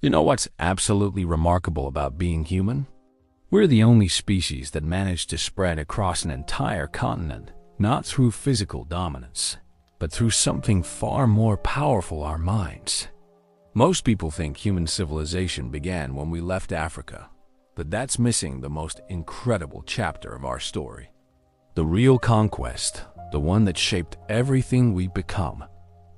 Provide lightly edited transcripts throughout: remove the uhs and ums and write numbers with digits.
You know what's absolutely remarkable about being human? We're the only species that managed to spread across an entire continent, not through physical dominance, but through something far more powerful: our minds. Most people think human civilization began when we left Africa, but that's missing the most incredible chapter of our story. The real conquest, the one that shaped everything we've become,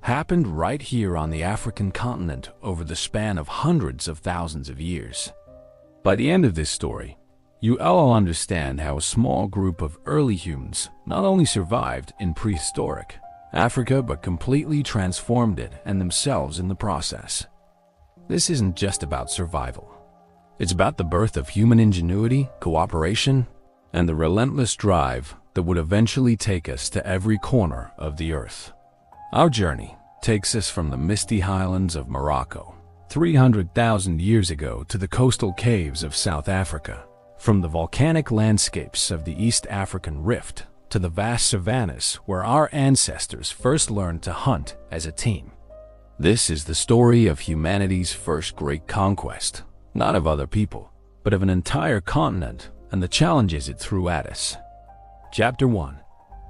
happened right here on the African continent over the span of hundreds of thousands of years. By the end of this story, you all understand how a small group of early humans not only survived in prehistoric Africa, but completely transformed it and themselves in the process. This isn't just about survival. It's about the birth of human ingenuity, cooperation, and the relentless drive that would eventually take us to every corner of the earth. Our journey takes us from the misty highlands of Morocco, 300,000 years ago, to the coastal caves of South Africa, from the volcanic landscapes of the East African Rift to the vast savannas where our ancestors first learned to hunt as a team. This is the story of humanity's first great conquest, not of other people, but of an entire continent and the challenges it threw at us. Chapter 1.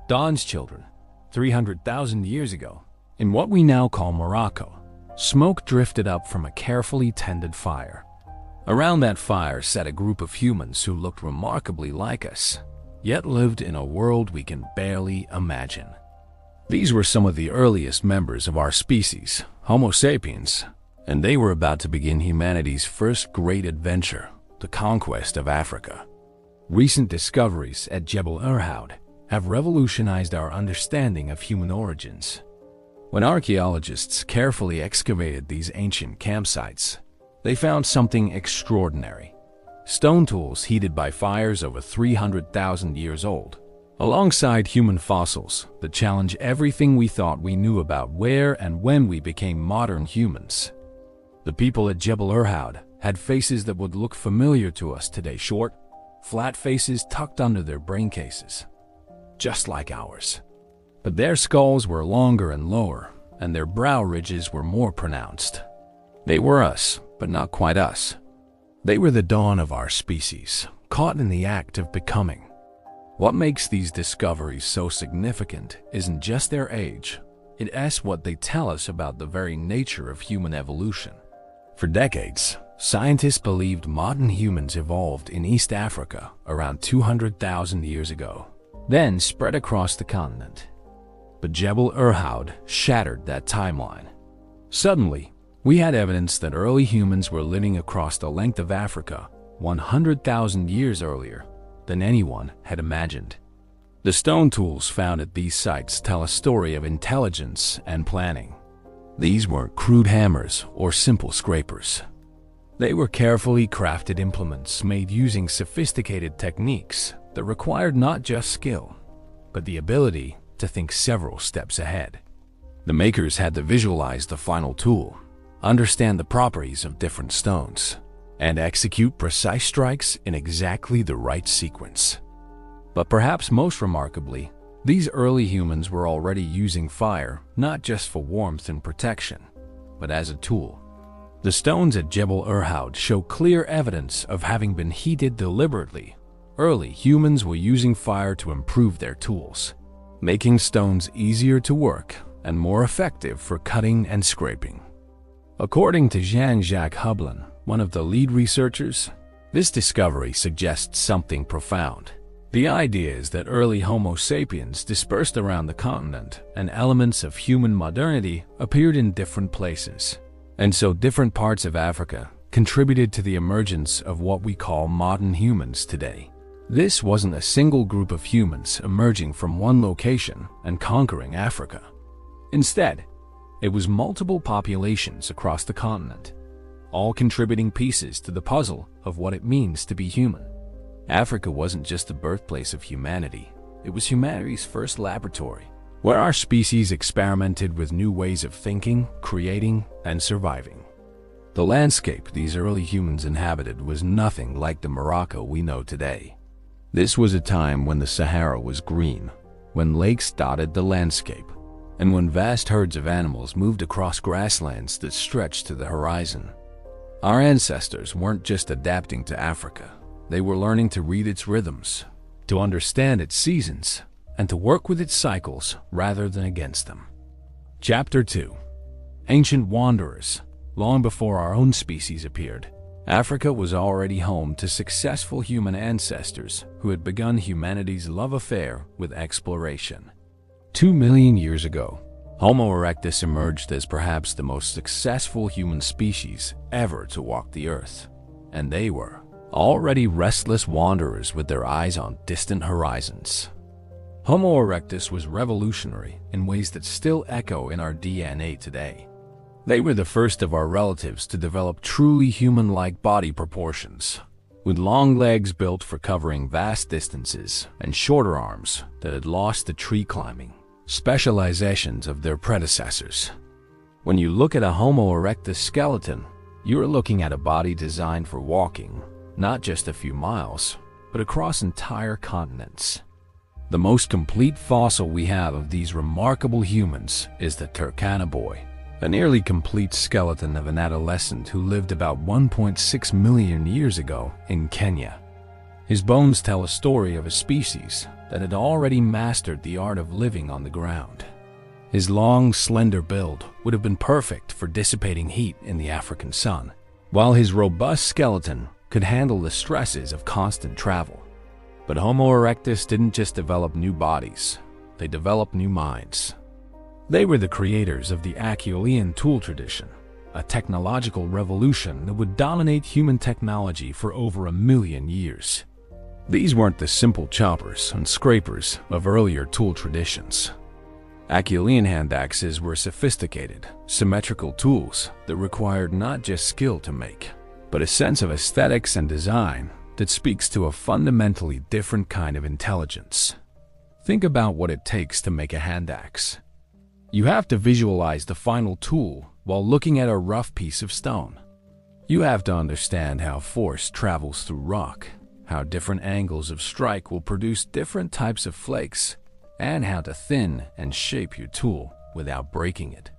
Dawn's Children. 300,000 years ago, in what we now call Morocco, smoke drifted up from a carefully tended fire. Around that fire sat a group of humans who looked remarkably like us, yet lived in a world we can barely imagine. These were some of the earliest members of our species, Homo sapiens, and they were about to begin humanity's first great adventure, the conquest of Africa. Recent discoveries at Jebel Irhoud have revolutionized our understanding of human origins. When archaeologists carefully excavated these ancient campsites, they found something extraordinary: stone tools heated by fires over 300,000 years old, alongside human fossils that challenge everything we thought we knew about where and when we became modern humans. The people at Jebel Irhoud had faces that would look familiar to us today: short, flat faces tucked under their brain cases, just like ours. But their skulls were longer and lower, and their brow ridges were more pronounced. They were us, but not quite us. They were the dawn of our species, caught in the act of becoming. What makes these discoveries so significant isn't just their age, it's what they tell us about the very nature of human evolution. For decades, scientists believed modern humans evolved in East Africa around 200,000 years ago, then spread across the continent. But Jebel Irhoud shattered that timeline. Suddenly, we had evidence that early humans were living across the length of Africa 100,000 years earlier than anyone had imagined. The stone tools found at these sites tell a story of intelligence and planning. These weren't crude hammers or simple scrapers. They were carefully crafted implements made using sophisticated techniques that required not just skill, but the ability to think several steps ahead. The makers had to visualize the final tool, understand the properties of different stones, and execute precise strikes in exactly the right sequence. But perhaps most remarkably, these early humans were already using fire not just for warmth and protection, but as a tool. The stones at Jebel Irhoud show clear evidence of having been heated deliberately. Early humans were using fire to improve their tools, making stones easier to work and more effective for cutting and scraping. According to Jean-Jacques Hublin, one of the lead researchers, this discovery suggests something profound. The idea is that early Homo sapiens dispersed around the continent, and elements of human modernity appeared in different places. And so different parts of Africa contributed to the emergence of what we call modern humans today. This wasn't a single group of humans emerging from one location and conquering Africa. Instead, it was multiple populations across the continent, all contributing pieces to the puzzle of what it means to be human. Africa wasn't just the birthplace of humanity, it was humanity's first laboratory, where our species experimented with new ways of thinking, creating, and surviving. The landscape these early humans inhabited was nothing like the Morocco we know today. This was a time when the Sahara was green, when lakes dotted the landscape, and when vast herds of animals moved across grasslands that stretched to the horizon. Our ancestors weren't just adapting to Africa. They were learning to read its rhythms, to understand its seasons, and to work with its cycles rather than against them. Chapter 2. Ancient Wanderers. Long before our own species appeared, Africa was already home to successful human ancestors who had begun humanity's love affair with exploration. 2 million years ago, Homo erectus emerged as perhaps the most successful human species ever to walk the earth. And they were already restless wanderers with their eyes on distant horizons. Homo erectus was revolutionary in ways that still echo in our DNA today. They were the first of our relatives to develop truly human-like body proportions, with long legs built for covering vast distances and shorter arms that had lost the tree climbing specializations of their predecessors. When you look at a Homo erectus skeleton, you are looking at a body designed for walking, not just a few miles, but across entire continents. The most complete fossil we have of these remarkable humans is the Turkana boy, a nearly complete skeleton of an adolescent who lived about 1.6 million years ago in Kenya. His bones tell a story of a species that had already mastered the art of living on the ground. His long, slender build would have been perfect for dissipating heat in the African sun, while his robust skeleton could handle the stresses of constant travel. But Homo erectus didn't just develop new bodies, they developed new minds. They were the creators of the Acheulean tool tradition, a technological revolution that would dominate human technology for over 1 million years. These weren't the simple choppers and scrapers of earlier tool traditions. Acheulean hand axes were sophisticated, symmetrical tools that required not just skill to make, but a sense of aesthetics and design that speaks to a fundamentally different kind of intelligence. Think about what it takes to make a hand axe. You have to visualize the final tool while looking at a rough piece of stone. You have to understand how force travels through rock, how different angles of strike will produce different types of flakes, and how to thin and shape your tool without breaking it.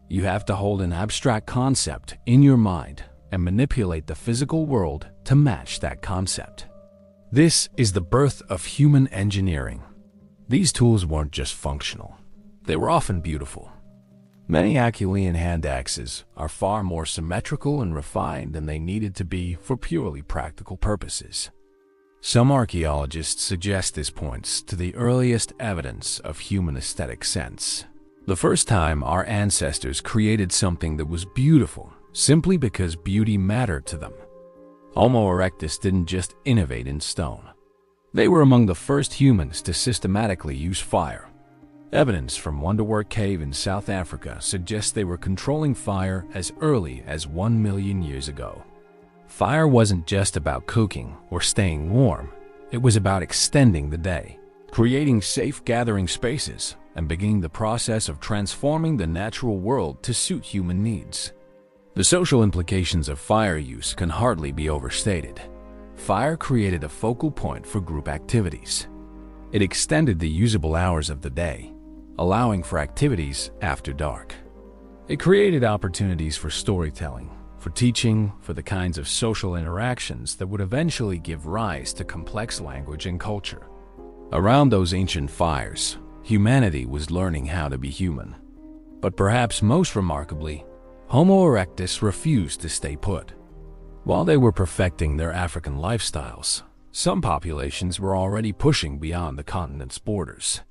You have to hold an abstract concept in your mind and manipulate the physical world to match that concept. This is the birth of human engineering. These tools weren't just functional, they were often beautiful. Many Acheulean hand axes are far more symmetrical and refined than they needed to be for purely practical purposes. Some archaeologists suggest this points to the earliest evidence of human aesthetic sense. The first time our ancestors created something that was beautiful simply because beauty mattered to them. Homo erectus didn't just innovate in stone. They were among the first humans to systematically use fire. Evidence from Wonderwork Cave in South Africa suggests they were controlling fire as early as 1 million years ago. Fire wasn't just about cooking or staying warm. It was about extending the day, creating safe gathering spaces, and beginning the process of transforming the natural world to suit human needs. The social implications of fire use can hardly be overstated. Fire created a focal point for group activities. It extended the usable hours of the day, allowing for activities after dark. It created opportunities for storytelling, for teaching, for the kinds of social interactions that would eventually give rise to complex language and culture. Around those ancient fires, humanity was learning how to be human. But perhaps most remarkably, Homo erectus refused to stay put. While they were perfecting their African lifestyles, some populations were already pushing beyond the continent's borders.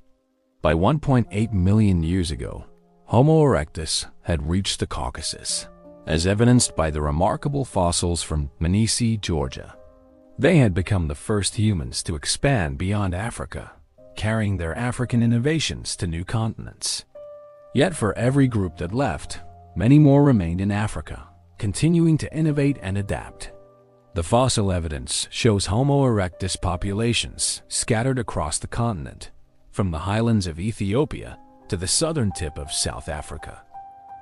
By 1.8 million years ago, Homo erectus had reached the Caucasus, as evidenced by the remarkable fossils from Tbilisi, Georgia. They had become the first humans to expand beyond Africa, carrying their African innovations to new continents. Yet for every group that left, many more remained in Africa, continuing to innovate and adapt. The fossil evidence shows Homo erectus populations scattered across the continent, from the highlands of Ethiopia to the southern tip of South Africa.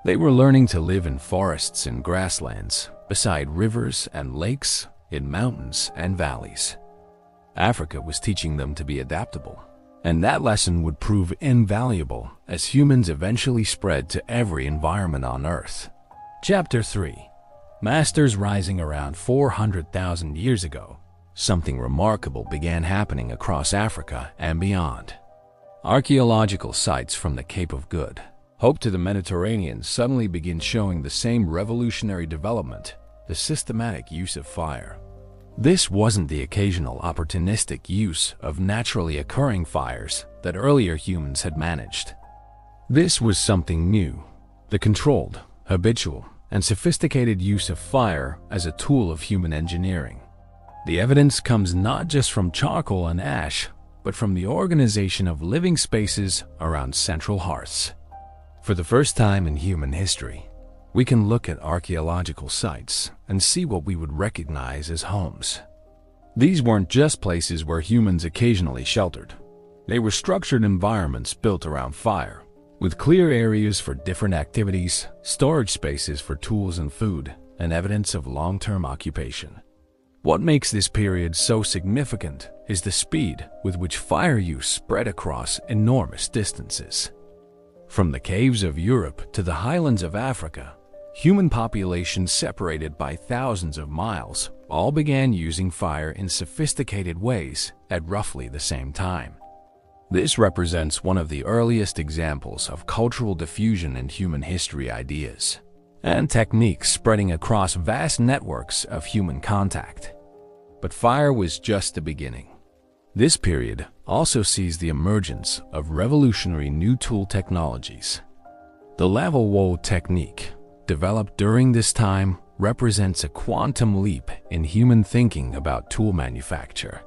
They were learning to live in forests and grasslands, beside rivers and lakes, in mountains and valleys. Africa was teaching them to be adaptable, and that lesson would prove invaluable as humans eventually spread to every environment on Earth. Chapter 3. masters rising around 400,000 years ago, something remarkable began happening across Africa and beyond. Archaeological sites from the Cape of Good Hope to the Mediterranean suddenly begin showing the same revolutionary development, the systematic use of fire. This wasn't the occasional opportunistic use of naturally occurring fires that earlier humans had managed. This was something new, the controlled, habitual, and sophisticated use of fire as a tool of human engineering. The evidence comes not just from charcoal and ash, but from the organization of living spaces around central hearths. For the first time in human history, we can look at archaeological sites and see what we would recognize as homes. These weren't just places where humans occasionally sheltered. They were structured environments built around fire, with clear areas for different activities, storage spaces for tools and food, and evidence of long-term occupation. What makes this period so significant is the speed with which fire use spread across enormous distances. From the caves of Europe to the highlands of Africa, human populations separated by thousands of miles all began using fire in sophisticated ways at roughly the same time. This represents one of the earliest examples of cultural diffusion in human history ideas and techniques spreading across vast networks of human contact. But fire was just the beginning. This period also sees the emergence of revolutionary new tool technologies. The level wall technique, developed during this time, represents a quantum leap in human thinking about tool manufacture.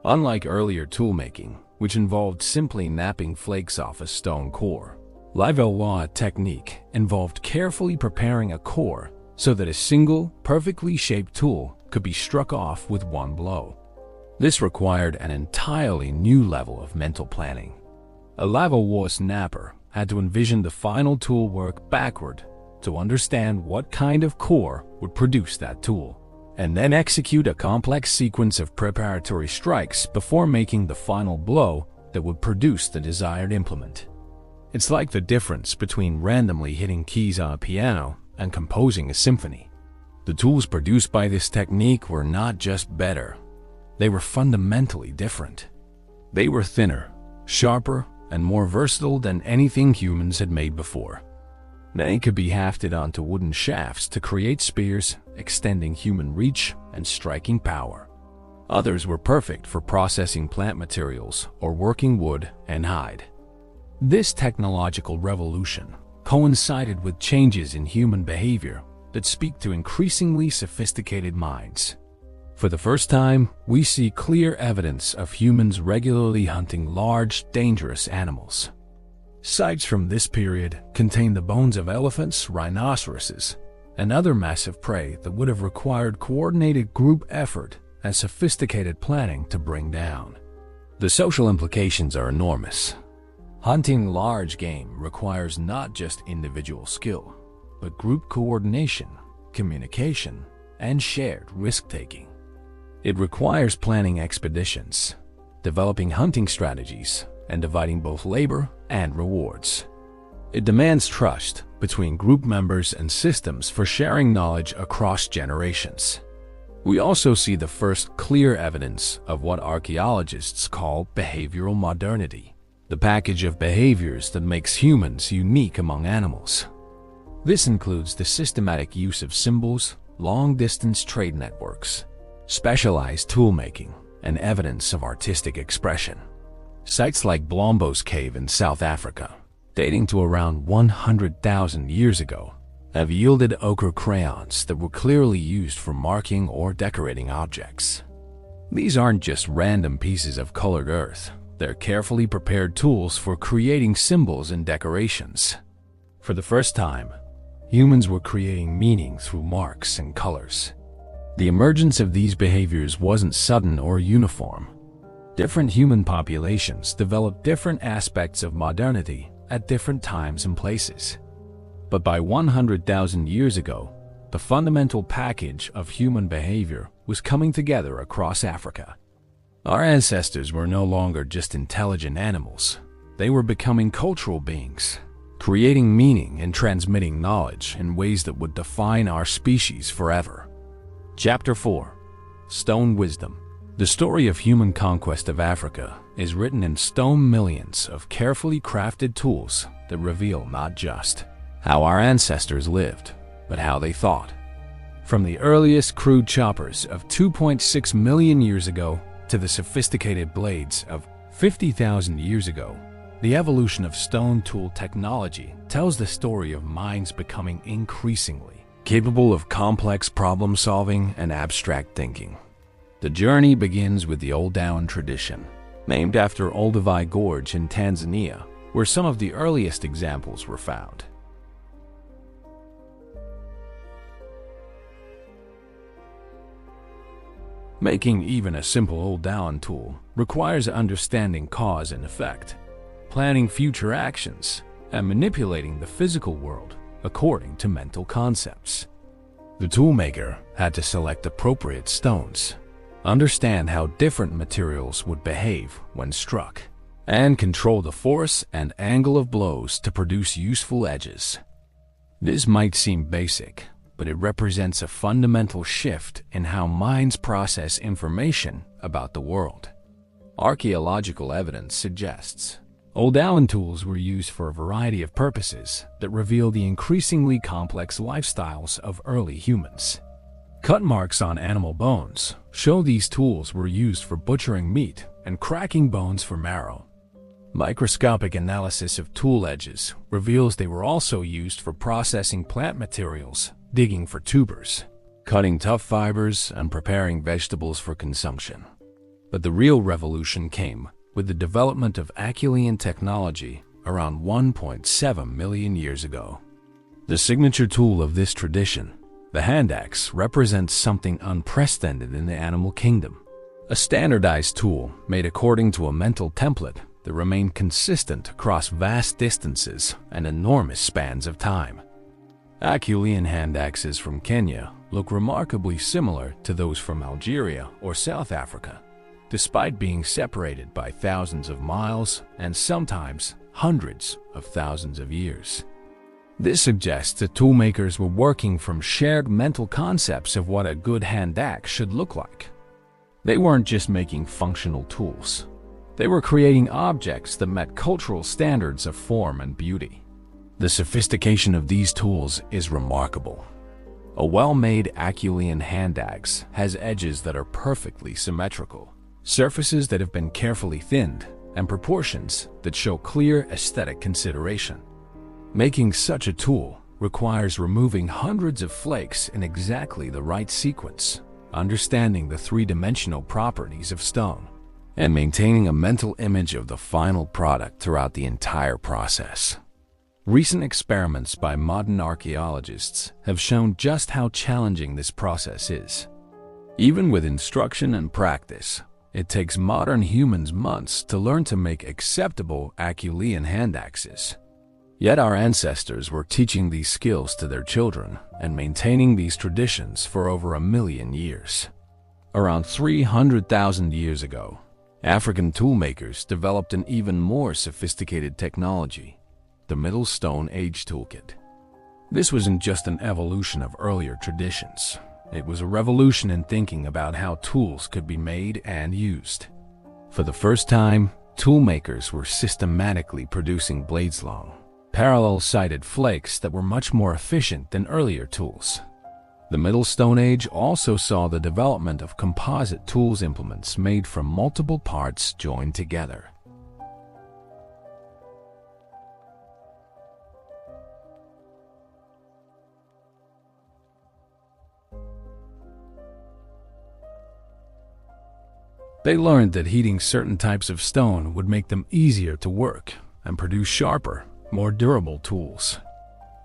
Unlike earlier toolmaking, which involved simply napping flakes off a stone core, level wall technique involved carefully preparing a core so that a single, perfectly shaped tool could be struck off with one blow. This required an entirely new level of mental planning. A level wall snapper had to envision the final tool work backward to understand what kind of core would produce that tool, and then execute a complex sequence of preparatory strikes before making the final blow that would produce the desired implement. It's like the difference between randomly hitting keys on a piano and composing a symphony. The tools produced by this technique were not just better, they were fundamentally different. They were thinner, sharper, and more versatile than anything humans had made before. They could be hafted onto wooden shafts to create spears, extending human reach and striking power. Others were perfect for processing plant materials or working wood and hide. This technological revolution coincided with changes in human behavior that speak to increasingly sophisticated minds. For the first time, we see clear evidence of humans regularly hunting large, dangerous animals. Sites from this period contain the bones of elephants, rhinoceroses, and other massive prey that would have required coordinated group effort and sophisticated planning to bring down. The social implications are enormous. Hunting large game requires not just individual skill, but group coordination, communication, and shared risk-taking. It requires planning expeditions, developing hunting strategies, and dividing both labor and rewards. It demands trust between group members and systems for sharing knowledge across generations. We also see the first clear evidence of what archaeologists call behavioral modernity, the package of behaviors that makes humans unique among animals. This includes the systematic use of symbols, long-distance trade networks, specialized toolmaking, and evidence of artistic expression. Sites like Blombos Cave in South Africa, dating to around 100,000 years ago, have yielded ochre crayons that were clearly used for marking or decorating objects. These aren't just random pieces of colored earth, they're carefully prepared tools for creating symbols and decorations. For the first time, humans were creating meaning through marks and colors. The emergence of these behaviors wasn't sudden or uniform. Different human populations developed different aspects of modernity at different times and places. But by 100,000 years ago, the fundamental package of human behavior was coming together across Africa. Our ancestors were no longer just intelligent animals. They were becoming cultural beings, creating meaning and transmitting knowledge in ways that would define our species forever. Chapter 4. Stone Wisdom. The story of human conquest of Africa is written in stone millions of carefully crafted tools that reveal not just how our ancestors lived, but how they thought. From the earliest crude choppers of 2.6 million years ago to the sophisticated blades of 50,000 years ago, the evolution of stone tool technology tells the story of minds becoming increasingly capable of complex problem solving and abstract thinking. The journey begins with the Oldowan tradition, named after Olduvai Gorge in Tanzania, where some of the earliest examples were found. Making even a simple Oldowan tool requires understanding cause and effect, planning future actions, and manipulating the physical world according to mental concepts. The toolmaker had to select appropriate stones, understand how different materials would behave when struck, and control the force and angle of blows to produce useful edges. This might seem basic, but it represents a fundamental shift in how minds process information about the world. Archaeological evidence suggests Oldowan tools were used for a variety of purposes that reveal the increasingly complex lifestyles of early humans. Cut marks on animal bones show these tools were used for butchering meat and cracking bones for marrow. Microscopic analysis of tool edges reveals they were also used for processing plant materials, digging for tubers, cutting tough fibers, and preparing vegetables for consumption. But the real revolution came with the development of Acheulean technology around 1.7 million years ago. The signature tool of this tradition, the hand axe, represents something unprecedented in the animal kingdom. A standardized tool made according to a mental template that remained consistent across vast distances and enormous spans of time. Acheulean hand axes from Kenya look remarkably similar to those from Algeria or South Africa, despite being separated by thousands of miles and sometimes hundreds of thousands of years. This suggests that toolmakers were working from shared mental concepts of what a good hand axe should look like. They weren't just making functional tools. They were creating objects that met cultural standards of form and beauty. The sophistication of these tools is remarkable. A well-made Acheulean hand axe has edges that are perfectly symmetrical, surfaces that have been carefully thinned, and proportions that show clear aesthetic consideration. Making such a tool requires removing hundreds of flakes in exactly the right sequence, understanding the three-dimensional properties of stone, and maintaining a mental image of the final product throughout the entire process. Recent experiments by modern archaeologists have shown just how challenging this process is. Even with instruction and practice, it takes modern humans months to learn to make acceptable Acheulean hand axes. Yet our ancestors were teaching these skills to their children and maintaining these traditions for over 1 million years. Around 300,000 years ago, African toolmakers developed an even more sophisticated technology, the Middle Stone Age toolkit. This wasn't just an evolution of earlier traditions. It was a revolution in thinking about how tools could be made and used. For the first time, toolmakers were systematically producing blades-long, parallel-sided flakes that were much more efficient than earlier tools. The Middle Stone Age also saw the development of composite tools implements made from multiple parts joined together. They learned that heating certain types of stone would make them easier to work and produce sharper, more durable tools.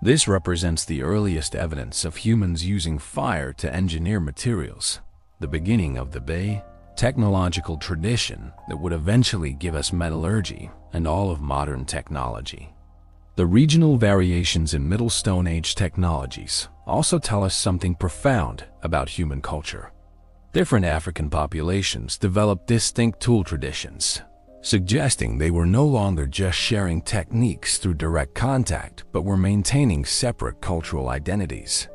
This represents the earliest evidence of humans using fire to engineer materials, the beginning of the technological tradition that would eventually give us metallurgy and all of modern technology. The regional variations in Middle Stone Age technologies also tell us something profound about human culture. Different African populations developed distinct tool traditions. suggesting they were no longer just sharing techniques through direct contact, but were maintaining separate cultural identities.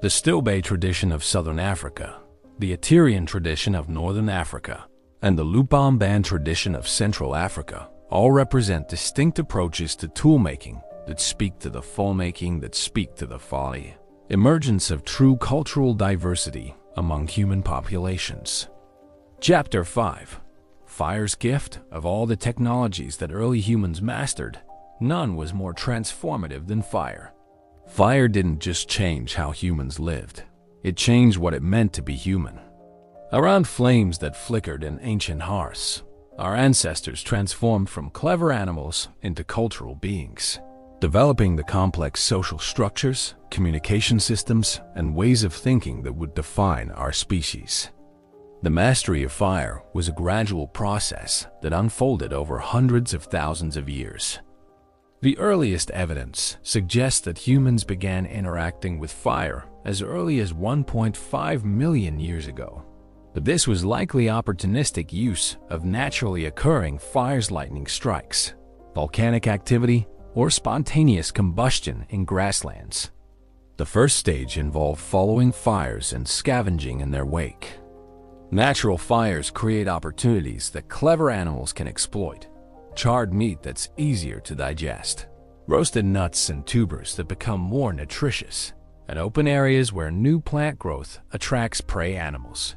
The Stilbe tradition of Southern Africa, the Aterian tradition of Northern Africa, and the Lupamban tradition of Central Africa all represent distinct approaches to toolmaking that speak to the filmmaking that speak to the folly. Emergence of true cultural diversity among human populations. Chapter 5. Fire's gift. Of all the technologies that early humans mastered, none was more transformative than fire. Fire didn't just change how humans lived, it changed what it meant to be human. Around flames that flickered in ancient hearths, our ancestors transformed from clever animals into cultural beings, developing the complex social structures, communication systems, and ways of thinking that would define our species. The mastery of fire was a gradual process that unfolded over hundreds of thousands of years. The earliest evidence suggests that humans began interacting with fire as early as 1.5 million years ago. But this was likely opportunistic use of naturally occurring fires, lightning strikes, volcanic activity, or spontaneous combustion in grasslands. The first stage involved following fires and scavenging in their wake. Natural fires create opportunities that clever animals can exploit. Charred meat that's easier to digest, roasted nuts and tubers that become more nutritious, and open areas where new plant growth attracts prey animals.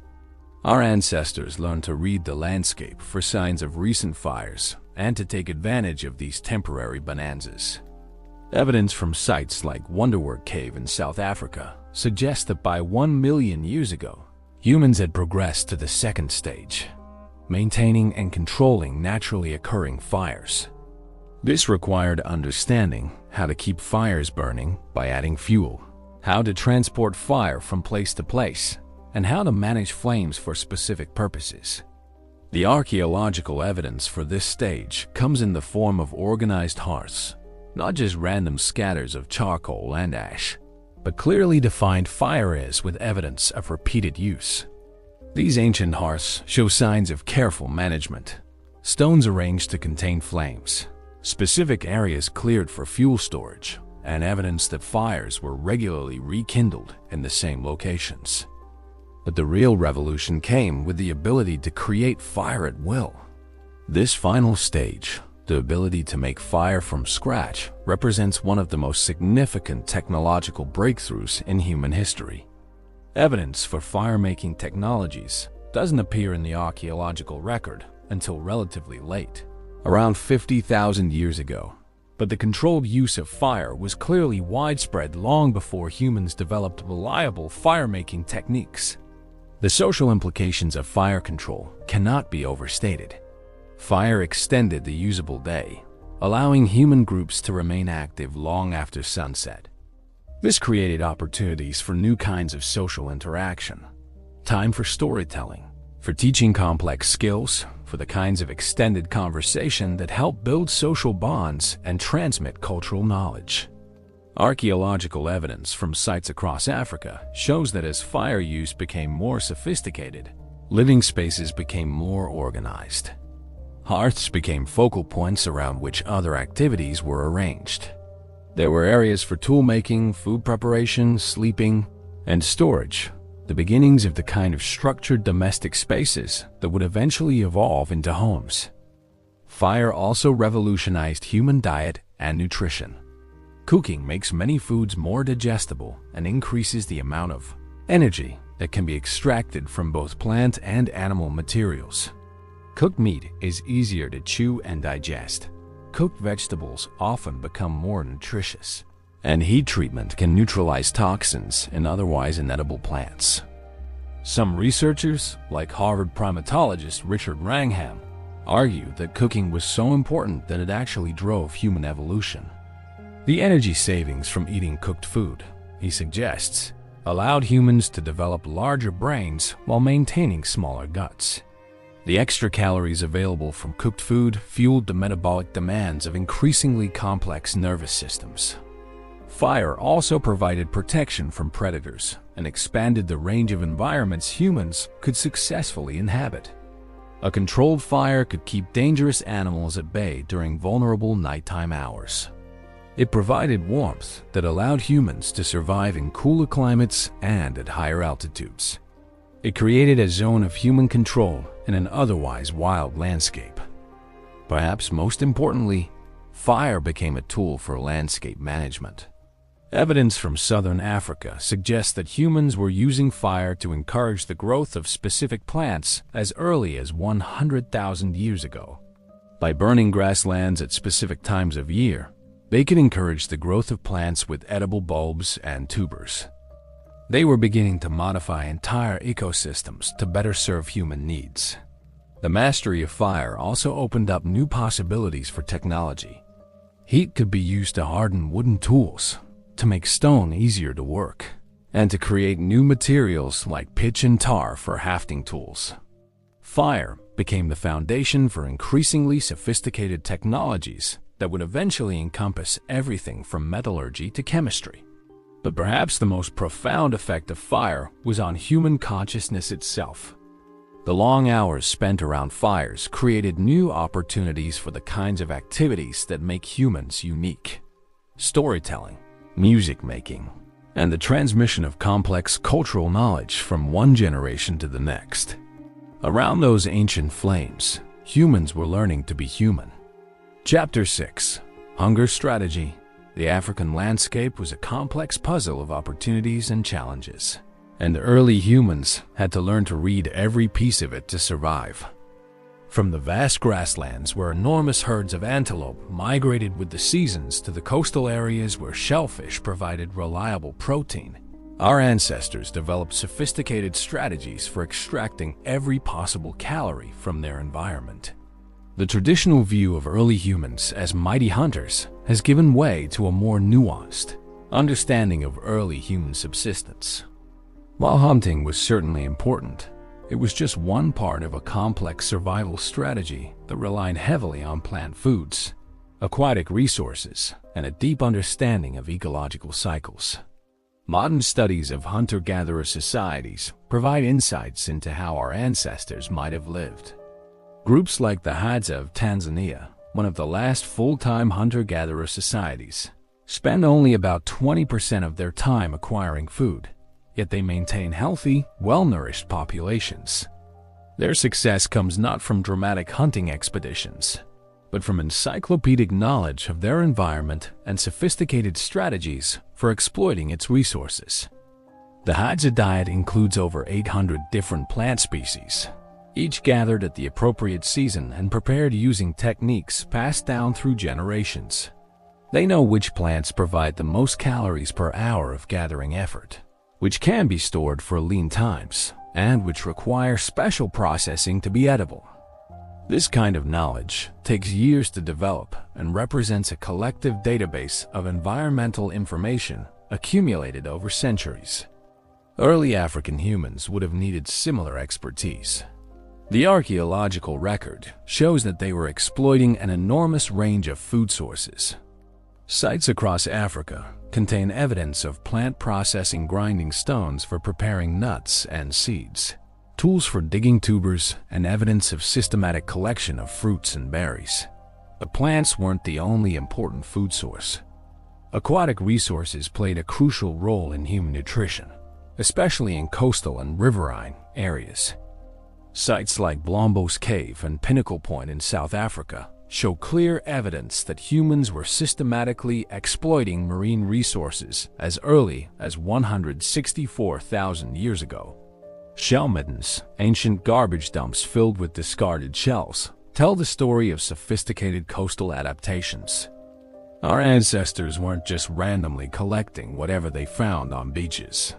Our ancestors learned to read the landscape for signs of recent fires and to take advantage of these temporary bonanzas. Evidence from sites like Wonderwork Cave in South Africa suggests that by 1 million years ago, humans had progressed to the second stage, maintaining and controlling naturally occurring fires. This required understanding how to keep fires burning by adding fuel, how to transport fire from place to place, and how to manage flames for specific purposes. The archaeological evidence for this stage comes in the form of organized hearths, not just random scatters of charcoal and ash, but clearly defined fire areas with evidence of repeated use. These ancient hearths show signs of careful management. Stones arranged to contain flames, specific areas cleared for fuel storage, and evidence that fires were regularly rekindled in the same locations. But the real revolution came with the ability to create fire at will. This final stage, the ability to make fire from scratch, represents one of the most significant technological breakthroughs in human history. Evidence for fire-making technologies doesn't appear in the archaeological record until relatively late, around 50,000 years ago. But the controlled use of fire was clearly widespread long before humans developed reliable fire-making techniques. The social implications of fire control cannot be overstated. Fire extended the usable day, allowing human groups to remain active long after sunset. This created opportunities for new kinds of social interaction. Time for storytelling, for teaching complex skills, for the kinds of extended conversation that help build social bonds and transmit cultural knowledge. Archaeological evidence from sites across Africa shows that as fire use became more sophisticated, living spaces became more organized. Hearths became focal points around which other activities were arranged. There were areas for tool-making, food preparation, sleeping, and storage, the beginnings of the kind of structured domestic spaces that would eventually evolve into homes. Fire also revolutionized human diet and nutrition. Cooking makes many foods more digestible and increases the amount of energy that can be extracted from both plant and animal materials. Cooked meat is easier to chew and digest. Cooked vegetables often become more nutritious, and heat treatment can neutralize toxins in otherwise inedible plants. Some researchers, like Harvard primatologist Richard Wrangham, argue that cooking was so important that it actually drove human evolution. The energy savings from eating cooked food, he suggests, allowed humans to develop larger brains while maintaining smaller guts. The extra calories available from cooked food fueled the metabolic demands of increasingly complex nervous systems. Fire also provided protection from predators and expanded the range of environments humans could successfully inhabit. A controlled fire could keep dangerous animals at bay during vulnerable nighttime hours. It provided warmth that allowed humans to survive in cooler climates and at higher altitudes. It created a zone of human control in an otherwise wild landscape. Perhaps most importantly, fire became a tool for landscape management. Evidence from southern Africa suggests that humans were using fire to encourage the growth of specific plants as early as 100,000 years ago. By burning grasslands at specific times of year, they could encourage the growth of plants with edible bulbs and tubers. They were beginning to modify entire ecosystems to better serve human needs. The mastery of fire also opened up new possibilities for technology. Heat could be used to harden wooden tools, to make stone easier to work, and to create new materials like pitch and tar for hafting tools. Fire became the foundation for increasingly sophisticated technologies that would eventually encompass everything from metallurgy to chemistry. But perhaps the most profound effect of fire was on human consciousness itself. The long hours spent around fires created new opportunities for the kinds of activities that make humans unique: storytelling, music making, and the transmission of complex cultural knowledge from one generation to the next. Around those ancient flames, humans were learning to be human. Chapter 6: Hunger Strategy. The African landscape was a complex puzzle of opportunities and challenges, and the early humans had to learn to read every piece of it to survive. From the vast grasslands where enormous herds of antelope migrated with the seasons to the coastal areas where shellfish provided reliable protein, our ancestors developed sophisticated strategies for extracting every possible calorie from their environment. The traditional view of early humans as mighty hunters has given way to a more nuanced understanding of early human subsistence. While hunting was certainly important, it was just one part of a complex survival strategy that relied heavily on plant foods, aquatic resources, and a deep understanding of ecological cycles. Modern studies of hunter-gatherer societies provide insights into how our ancestors might have lived. Groups like the Hadza of Tanzania, one of the last full-time hunter-gatherer societies, spend only about 20% of their time acquiring food, yet they maintain healthy, well-nourished populations. Their success comes not from dramatic hunting expeditions, but from encyclopedic knowledge of their environment and sophisticated strategies for exploiting its resources. The Hadza diet includes over 800 different plant species, each gathered at the appropriate season and prepared using techniques passed down through generations. They know which plants provide the most calories per hour of gathering effort, which can be stored for lean times, and which require special processing to be edible. This kind of knowledge takes years to develop and represents a collective database of environmental information accumulated over centuries. Early African humans would have needed similar expertise. The archaeological record shows that they were exploiting an enormous range of food sources. Sites across Africa contain evidence of plant processing grinding stones for preparing nuts and seeds, tools for digging tubers, and evidence of systematic collection of fruits and berries. But plants weren't the only important food source. Aquatic resources played a crucial role in human nutrition, especially in coastal and riverine areas. Sites like Blombos Cave and Pinnacle Point in South Africa show clear evidence that humans were systematically exploiting marine resources as early as 164,000 years ago. Shell middens, ancient garbage dumps filled with discarded shells, tell the story of sophisticated coastal adaptations. Our ancestors weren't just randomly collecting whatever they found on beaches.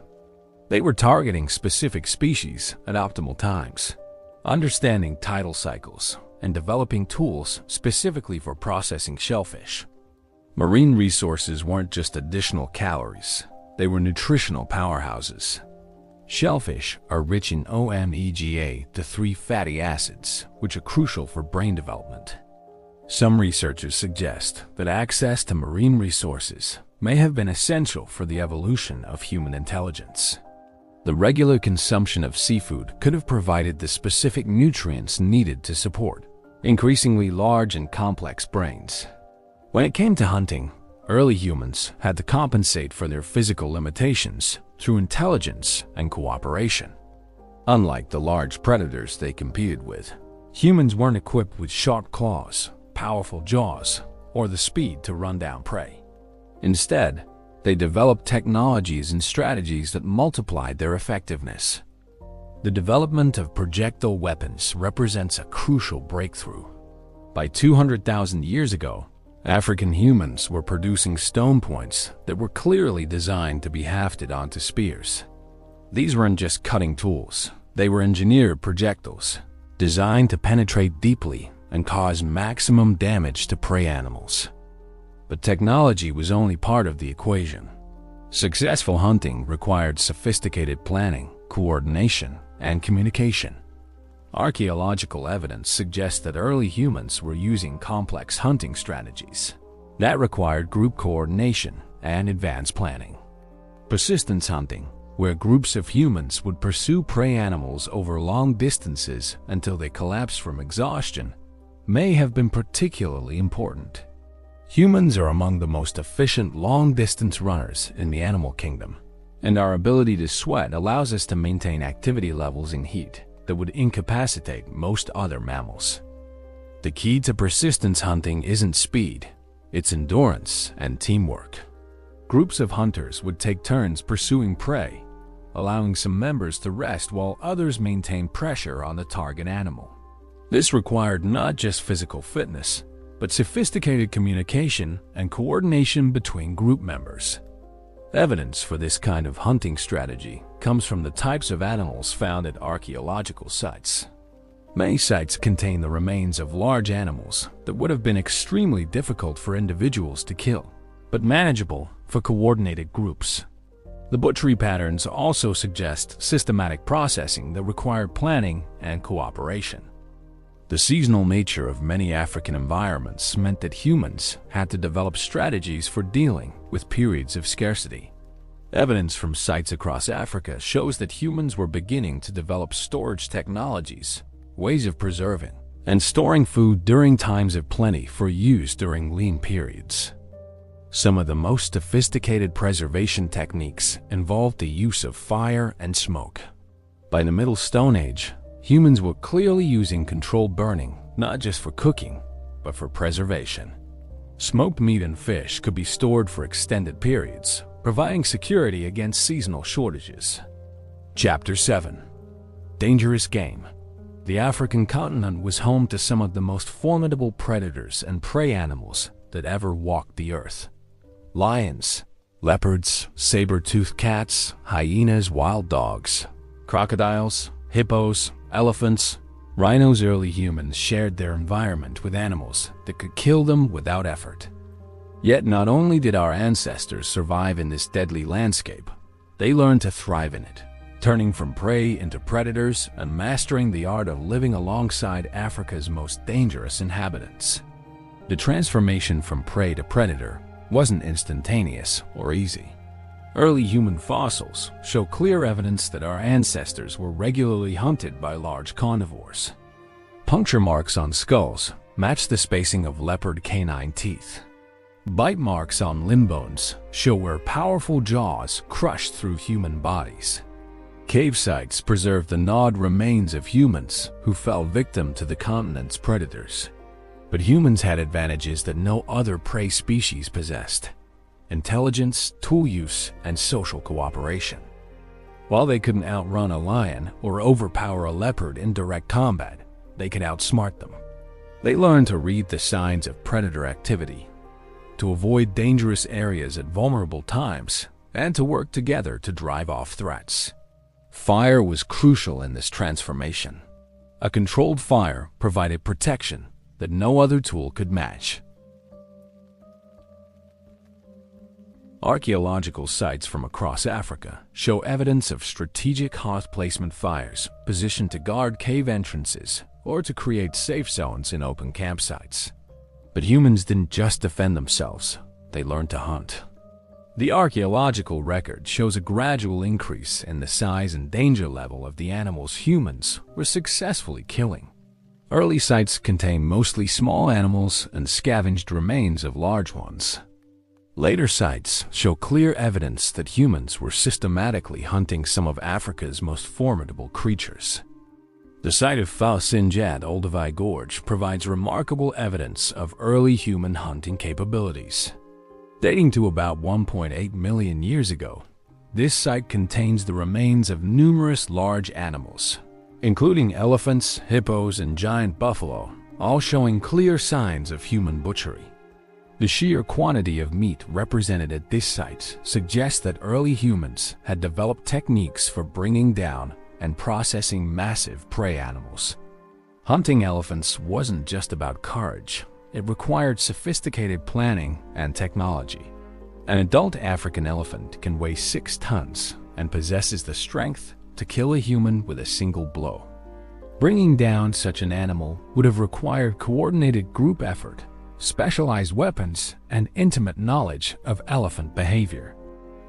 They were targeting specific species at optimal times, understanding tidal cycles, and developing tools specifically for processing shellfish. Marine resources weren't just additional calories, they were nutritional powerhouses. Shellfish are rich in omega-3 fatty acids, which are crucial for brain development. Some researchers suggest that access to marine resources may have been essential for the evolution of human intelligence. The regular consumption of seafood could have provided the specific nutrients needed to support increasingly large and complex brains. When it came to hunting, early humans had to compensate for their physical limitations through intelligence and cooperation. Unlike the large predators they competed with, humans weren't equipped with sharp claws, powerful jaws, or the speed to run down prey. Instead, they developed technologies and strategies that multiplied their effectiveness. The development of projectile weapons represents a crucial breakthrough. By 200,000 years ago, African humans were producing stone points that were clearly designed to be hafted onto spears. These weren't just cutting tools, they were engineered projectiles, designed to penetrate deeply and cause maximum damage to prey animals. But technology was only part of the equation. Successful hunting required sophisticated planning, coordination, and communication. Archaeological evidence suggests that early humans were using complex hunting strategies that required group coordination and advanced planning. Persistence hunting, where groups of humans would pursue prey animals over long distances until they collapsed from exhaustion, may have been particularly important. Humans are among the most efficient long-distance runners in the animal kingdom, and our ability to sweat allows us to maintain activity levels in heat that would incapacitate most other mammals. The key to persistence hunting isn't speed, it's endurance and teamwork. Groups of hunters would take turns pursuing prey, allowing some members to rest while others maintain pressure on the target animal. This required not just physical fitness, but sophisticated communication and coordination between group members. Evidence for this kind of hunting strategy comes from the types of animals found at archaeological sites. Many sites contain the remains of large animals that would have been extremely difficult for individuals to kill, but manageable for coordinated groups. The butchery patterns also suggest systematic processing that required planning and cooperation. The seasonal nature of many African environments meant that humans had to develop strategies for dealing with periods of scarcity. Evidence from sites across Africa shows that humans were beginning to develop storage technologies, ways of preserving and storing food during times of plenty for use during lean periods. Some of the most sophisticated preservation techniques involved the use of fire and smoke. By the Middle Stone Age, humans were clearly using controlled burning, not just for cooking, but for preservation. Smoked meat and fish could be stored for extended periods, providing security against seasonal shortages. Chapter 7. Dangerous Game. The African continent was home to some of the most formidable predators and prey animals that ever walked the earth. Lions, leopards, saber-toothed cats, hyenas, wild dogs, crocodiles, hippos, elephants, rhinos. Early humans shared their environment with animals that could kill them without effort. Yet not only did our ancestors survive in this deadly landscape, they learned to thrive in it, turning from prey into predators and mastering the art of living alongside Africa's most dangerous inhabitants. The transformation from prey to predator wasn't instantaneous or easy. Early human fossils show clear evidence that our ancestors were regularly hunted by large carnivores. Puncture marks on skulls match the spacing of leopard canine teeth. Bite marks on limb bones show where powerful jaws crushed through human bodies. Cave sites preserve the gnawed remains of humans who fell victim to the continent's predators. But humans had advantages that no other prey species possessed: intelligence, tool use, and social cooperation. While they couldn't outrun a lion or overpower a leopard in direct combat, they could outsmart them. They learned to read the signs of predator activity, to avoid dangerous areas at vulnerable times, and to work together to drive off threats. Fire was crucial in this transformation. A controlled fire provided protection that no other tool could match. Archaeological sites from across Africa show evidence of strategic hot placement fires positioned to guard cave entrances or to create safe zones in open campsites. But humans didn't just defend themselves, they learned to hunt. The archaeological record shows a gradual increase in the size and danger level of the animals humans were successfully killing. Early sites contain mostly small animals and scavenged remains of large ones. Later sites show clear evidence that humans were systematically hunting some of Africa's most formidable creatures. The site of Fao Sinjat Olduvai Gorge provides remarkable evidence of early human hunting capabilities. Dating to about 1.8 million years ago, this site contains the remains of numerous large animals, including elephants, hippos, and giant buffalo, all showing clear signs of human butchery. The sheer quantity of meat represented at this site suggests that early humans had developed techniques for bringing down and processing massive prey animals. Hunting elephants wasn't just about courage. It required sophisticated planning and technology. An adult African elephant can weigh 6 tons and possesses the strength to kill a human with a single blow. Bringing down such an animal would have required coordinated group effort, specialized weapons, and intimate knowledge of elephant behavior.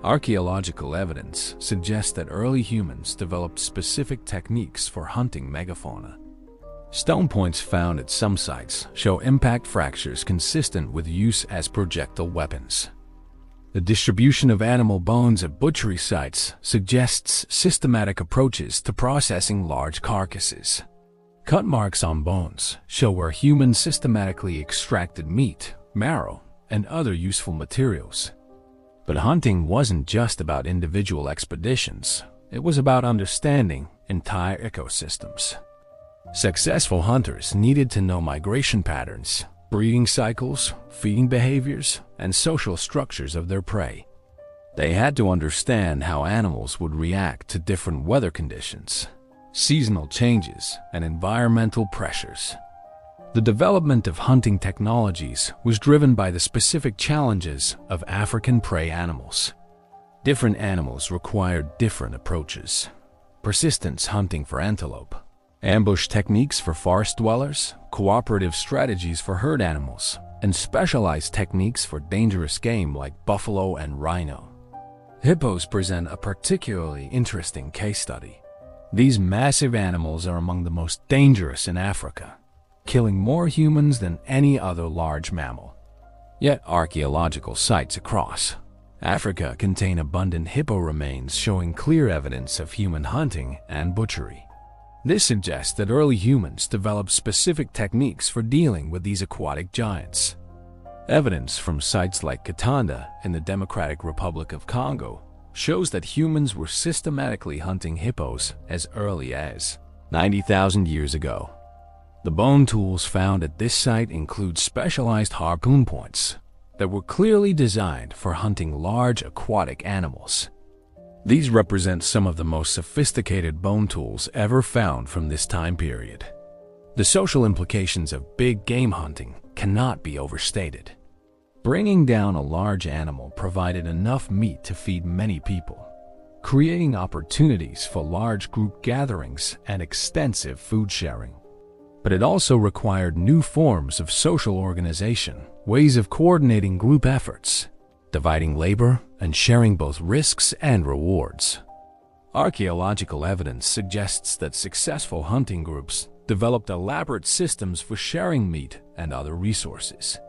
Archaeological evidence suggests that early humans developed specific techniques for hunting megafauna. Stone points found at some sites show impact fractures consistent with use as projectile weapons. The distribution of animal bones at butchery sites suggests systematic approaches to processing large carcasses. Cut marks on bones show where humans systematically extracted meat, marrow, and other useful materials. But hunting wasn't just about individual expeditions. It was about understanding entire ecosystems. Successful hunters needed to know migration patterns, breeding cycles, feeding behaviors, and social structures of their prey. They had to understand how animals would react to different weather conditions, seasonal changes, and environmental pressures. The development of hunting technologies was driven by the specific challenges of African prey animals. Different animals required different approaches. Persistence hunting for antelope, ambush techniques for forest dwellers, cooperative strategies for herd animals, and specialized techniques for dangerous game like buffalo and rhino. Hippos present a particularly interesting case study. These massive animals are among the most dangerous in Africa, killing more humans than any other large mammal. Yet archaeological sites across Africa contain abundant hippo remains showing clear evidence of human hunting and butchery. This suggests that early humans developed specific techniques for dealing with these aquatic giants. Evidence from sites like Katanga in the Democratic Republic of Congo shows that humans were systematically hunting hippos as early as 90,000 years ago. The bone tools found at this site include specialized harpoon points that were clearly designed for hunting large aquatic animals. These represent some of the most sophisticated bone tools ever found from this time period. The social implications of big game hunting cannot be overstated. Bringing down a large animal provided enough meat to feed many people, creating opportunities for large group gatherings and extensive food sharing. But it also required new forms of social organization, ways of coordinating group efforts, dividing labor, and sharing both risks and rewards. Archaeological evidence suggests that successful hunting groups developed elaborate systems for sharing meat and other resources.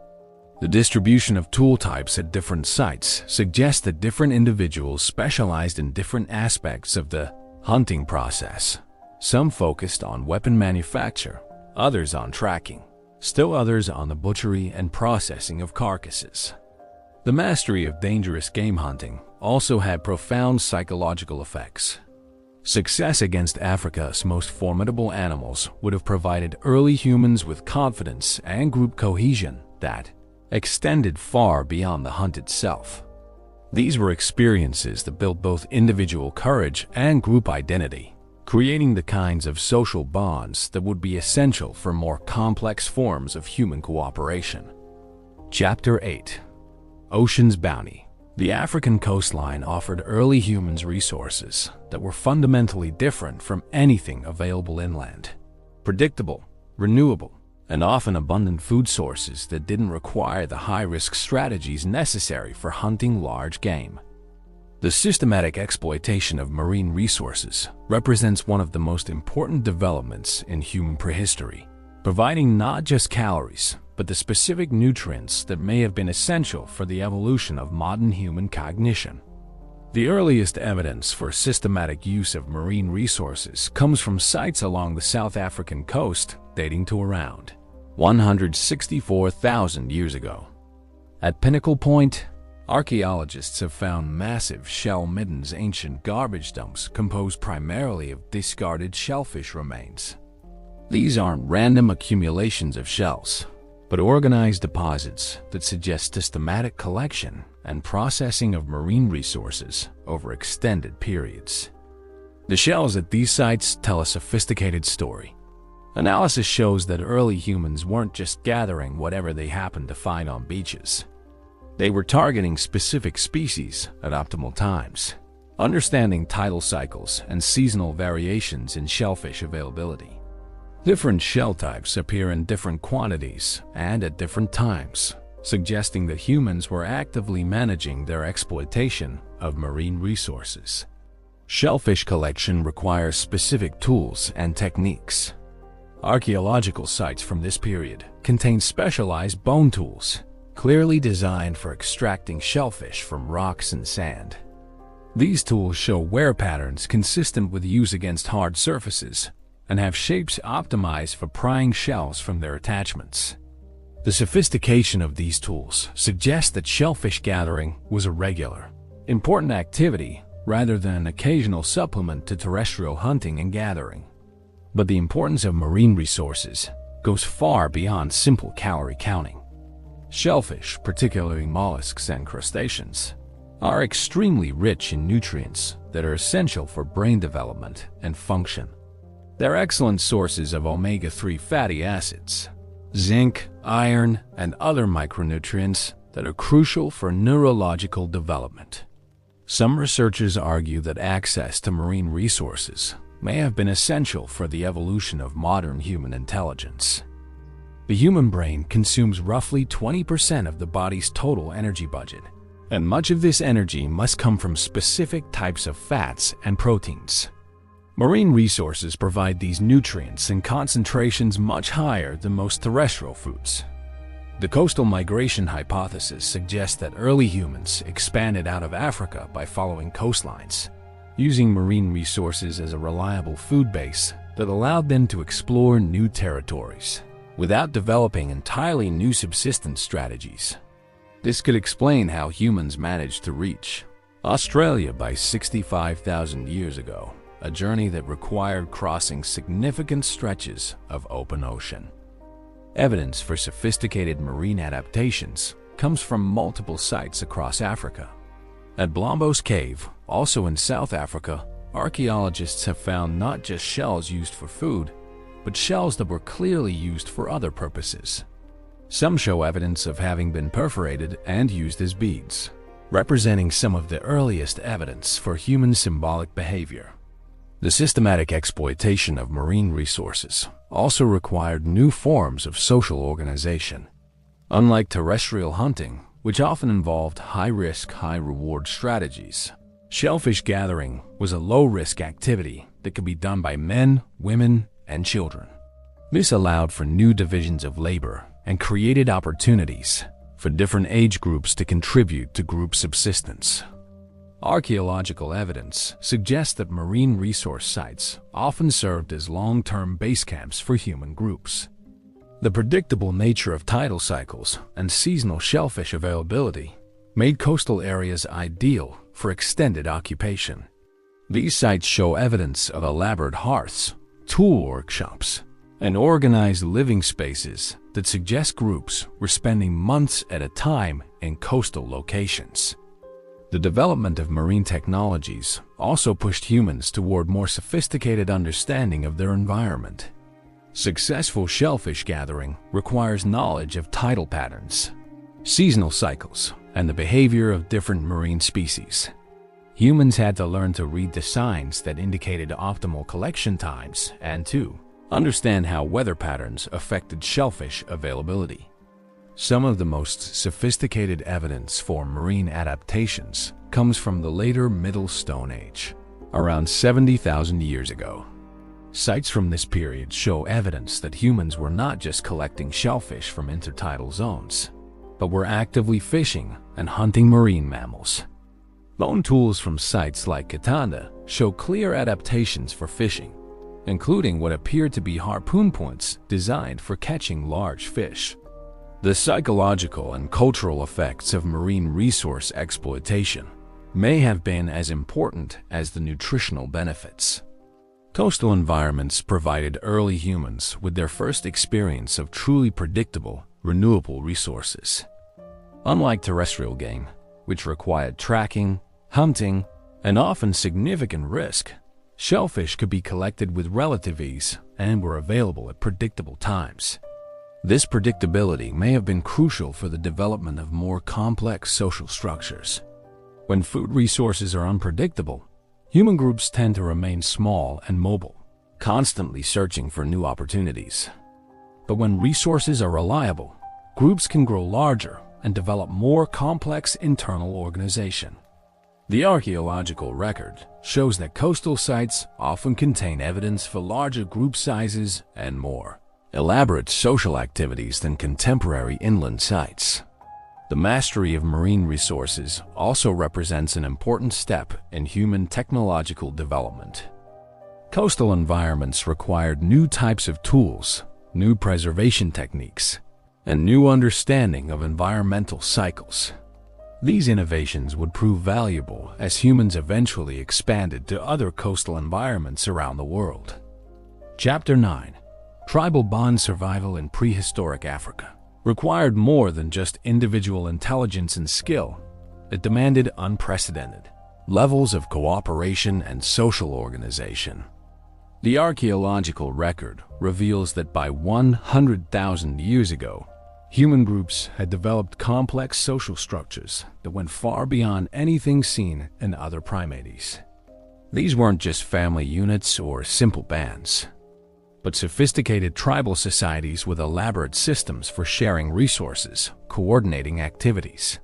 The distribution of tool types at different sites suggests that different individuals specialized in different aspects of the hunting process. Some focused on weapon manufacture, others on tracking, still others on the butchery and processing of carcasses. The mastery of dangerous game hunting also had profound psychological effects. Success against Africa's most formidable animals would have provided early humans with confidence and group cohesion that extended far beyond the hunt itself. These were experiences that built both individual courage and group identity, creating the kinds of social bonds that would be essential for more complex forms of human cooperation. Chapter 8. Ocean's Bounty. The African coastline offered early humans resources that were fundamentally different from anything available inland. Predictable, renewable, and often abundant food sources that didn't require the high-risk strategies necessary for hunting large game. The systematic exploitation of marine resources represents one of the most important developments in human prehistory, providing not just calories, but the specific nutrients that may have been essential for the evolution of modern human cognition. The earliest evidence for systematic use of marine resources comes from sites along the South African coast dating to around 164,000 years ago. At Pinnacle Point, archaeologists have found massive shell-midden ancient garbage dumps composed primarily of discarded shellfish remains. These aren't random accumulations of shells, but organized deposits that suggest systematic collection and processing of marine resources over extended periods. The shells at these sites tell a sophisticated story. Analysis shows that early humans weren't just gathering whatever they happened to find on beaches. They were targeting specific species at optimal times, understanding tidal cycles and seasonal variations in shellfish availability. Different shell types appear in different quantities and at different times, suggesting that humans were actively managing their exploitation of marine resources. Shellfish collection requires specific tools and techniques. Archaeological sites from this period contain specialized bone tools, clearly designed for extracting shellfish from rocks and sand. These tools show wear patterns consistent with use against hard surfaces and have shapes optimized for prying shells from their attachments. The sophistication of these tools suggests that shellfish gathering was a regular, important activity rather than an occasional supplement to terrestrial hunting and gathering. But the importance of marine resources goes far beyond simple calorie counting. Shellfish, particularly mollusks and crustaceans, are extremely rich in nutrients that are essential for brain development and function. They're excellent sources of omega-3 fatty acids, zinc, iron, and other micronutrients that are crucial for neurological development. Some researchers argue that access to marine resources may have been essential for the evolution of modern human intelligence. The human brain consumes roughly 20% of the body's total energy budget, and much of this energy must come from specific types of fats and proteins. Marine resources provide these nutrients in concentrations much higher than most terrestrial foods. The coastal migration hypothesis suggests that early humans expanded out of Africa by following coastlines, using marine resources as a reliable food base that allowed them to explore new territories without developing entirely new subsistence strategies. This could explain how humans managed to reach Australia by 65,000 years ago, a journey that required crossing significant stretches of open ocean. Evidence for sophisticated marine adaptations comes from multiple sites across Africa. At Blombos Cave, also in South Africa, archaeologists have found not just shells used for food, but shells that were clearly used for other purposes. Some show evidence of having been perforated and used as beads, representing some of the earliest evidence for human symbolic behavior. The systematic exploitation of marine resources also required new forms of social organization. Unlike terrestrial hunting, which often involved high-risk, high-reward strategies, shellfish gathering was a low-risk activity that could be done by men, women, and children. This allowed for new divisions of labor and created opportunities for different age groups to contribute to group subsistence. Archaeological evidence suggests that marine resource sites often served as long-term base camps for human groups. The predictable nature of tidal cycles and seasonal shellfish availability made coastal areas ideal for extended occupation. These sites show evidence of elaborate hearths, tool workshops, and organized living spaces that suggest groups were spending months at a time in coastal locations. The development of marine technologies also pushed humans toward more sophisticated understanding of their environment. Successful shellfish gathering requires knowledge of tidal patterns, seasonal cycles, and the behavior of different marine species. Humans had to learn to read the signs that indicated optimal collection times and to Understand how weather patterns affected shellfish availability. Some of the most sophisticated evidence for marine adaptations comes from the later Middle Stone Age, around 70,000 years ago. Sites from this period show evidence that humans were not just collecting shellfish from intertidal zones, but were actively fishing and hunting marine mammals. Bone tools from sites like Continental show clear adaptations for fishing, including what appear to be harpoon points designed for catching large fish. The psychological and cultural effects of marine resource exploitation may have been as important as the nutritional benefits. Coastal environments provided early humans with their first experience of truly predictable, renewable resources. Unlike terrestrial game, which required tracking, hunting, and often significant risk, shellfish could be collected with relative ease and were available at predictable times. This predictability may have been crucial for the development of more complex social structures. When food resources are unpredictable, human groups tend to remain small and mobile, constantly searching for new opportunities. But when resources are reliable, groups can grow larger and develop more complex internal organization. The archaeological record shows that coastal sites often contain evidence for larger group sizes and more elaborate social activities than contemporary inland sites. The mastery of marine resources also represents an important step in human technological development. Coastal environments required new types of tools, new preservation techniques, and new understanding of environmental cycles. These innovations would prove valuable as humans eventually expanded to other coastal environments around the world. Chapter 9. Tribal bond survival in prehistoric Africa required more than just individual intelligence and skill. It demanded unprecedented levels of cooperation and social organization. The archaeological record reveals that by 100,000 years ago, human groups had developed complex social structures that went far beyond anything seen in other primates. These weren't just family units or simple bands, but sophisticated tribal societies with elaborate systems for sharing resources, coordinating activities,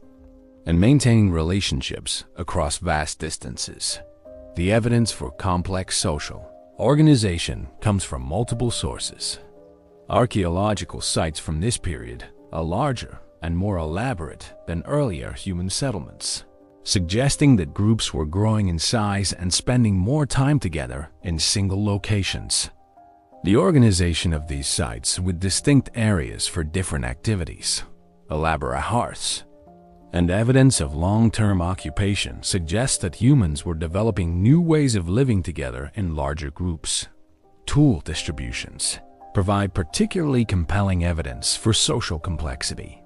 and maintaining relationships across vast distances. The evidence for complex social organization comes from multiple sources. Archaeological sites from this period are larger and more elaborate than earlier human settlements, suggesting that groups were growing in size and spending more time together in single locations. The organization of these sites with distinct areas for different activities, elaborate hearths, and evidence of long-term occupation suggests that humans were developing new ways of living together in larger groups. Tool distributions provide particularly compelling evidence for social complexity.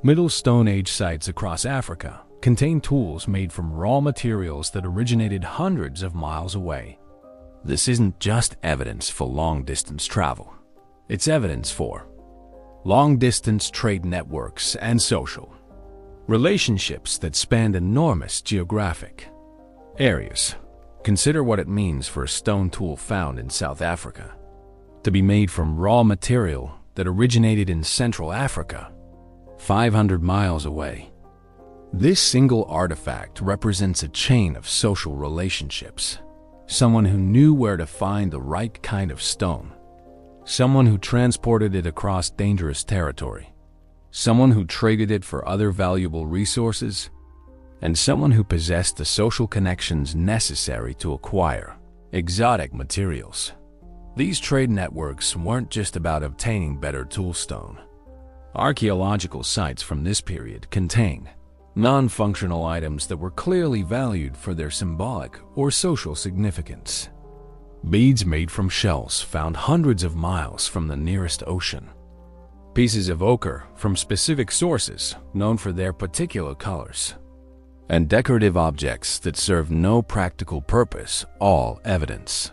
Middle Stone Age sites across Africa contain tools made from raw materials that originated hundreds of miles away. This isn't just evidence for long-distance travel. It's evidence for long-distance trade networks and social relationships that spanned enormous geographic areas. Consider what it means for a stone tool found in South Africa to be made from raw material that originated in Central Africa, 500 miles away. This single artifact represents a chain of social relationships. Someone who knew where to find the right kind of stone, someone who transported it across dangerous territory, someone who traded it for other valuable resources, and someone who possessed the social connections necessary to acquire exotic materials. These trade networks weren't just about obtaining better toolstone. Archaeological sites from this period contain non-functional items that were clearly valued for their symbolic or social significance. Beads made from shells found hundreds of miles from the nearest ocean. Pieces of ochre from specific sources known for their particular colors. And decorative objects that serve no practical purpose, all evidence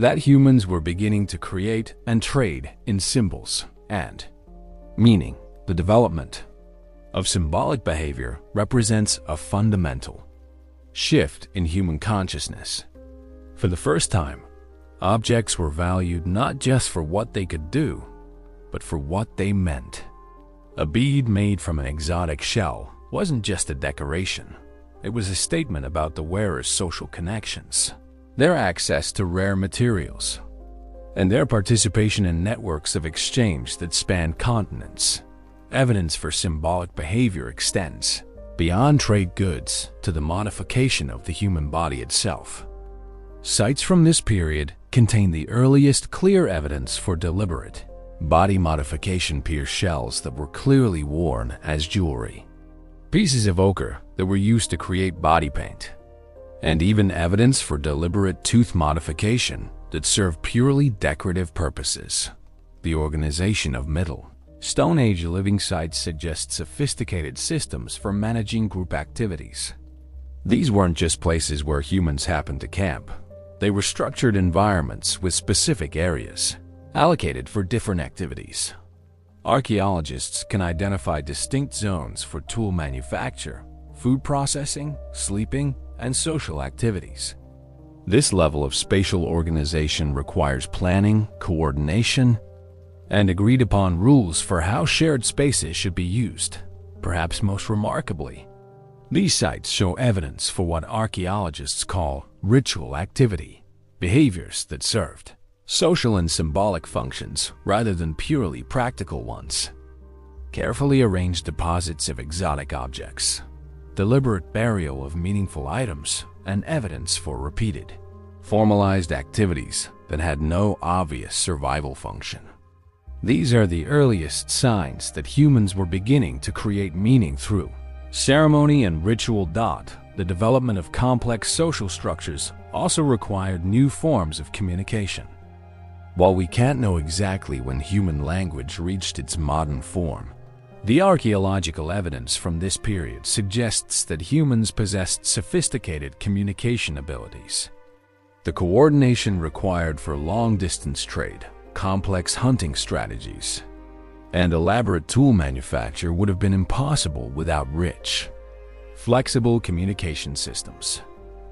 that humans were beginning to create and trade in symbols and meaning. The development of symbolic behavior represents a fundamental shift in human consciousness. For the first time, Objects were valued not just for what they could do, but for what they meant. A bead made from an exotic shell wasn't just a decoration. It was a statement about the wearer's social connections, their access to rare materials, and their participation in networks of exchange that spanned continents. Evidence for symbolic behavior extends beyond trade goods to the modification of the human body itself. Sites from this period contain the earliest clear evidence for deliberate body modification: pierced shells that were clearly worn as jewelry, pieces of ochre that were used to create body paint, and even evidence for deliberate tooth modification that served purely decorative purposes. The organization of Middle Stone Age living sites suggests sophisticated systems for managing group activities. These weren't just places where humans happened to camp. They were structured environments with specific areas allocated for different activities. Archaeologists can identify distinct zones for tool manufacture, food processing, sleeping, and social activities. This level of spatial organization requires planning, coordination, and agreed-upon rules for how shared spaces should be used. Perhaps most remarkably, these sites show evidence for what archaeologists call ritual activity, behaviors that served social and symbolic functions rather than purely practical ones. Carefully arranged deposits of exotic objects, deliberate burial of meaningful items, and evidence for repeated, formalized activities that had no obvious survival function. These are the earliest signs that humans were beginning to create meaning through ceremony and ritual. The development of complex social structures also required new forms of communication. While we can't know exactly when human language reached its modern form, the archaeological evidence from this period suggests that humans possessed sophisticated communication abilities. The coordination required for long-distance trade, complex hunting strategies, and elaborate tool manufacture would have been impossible without rich, flexible communication systems.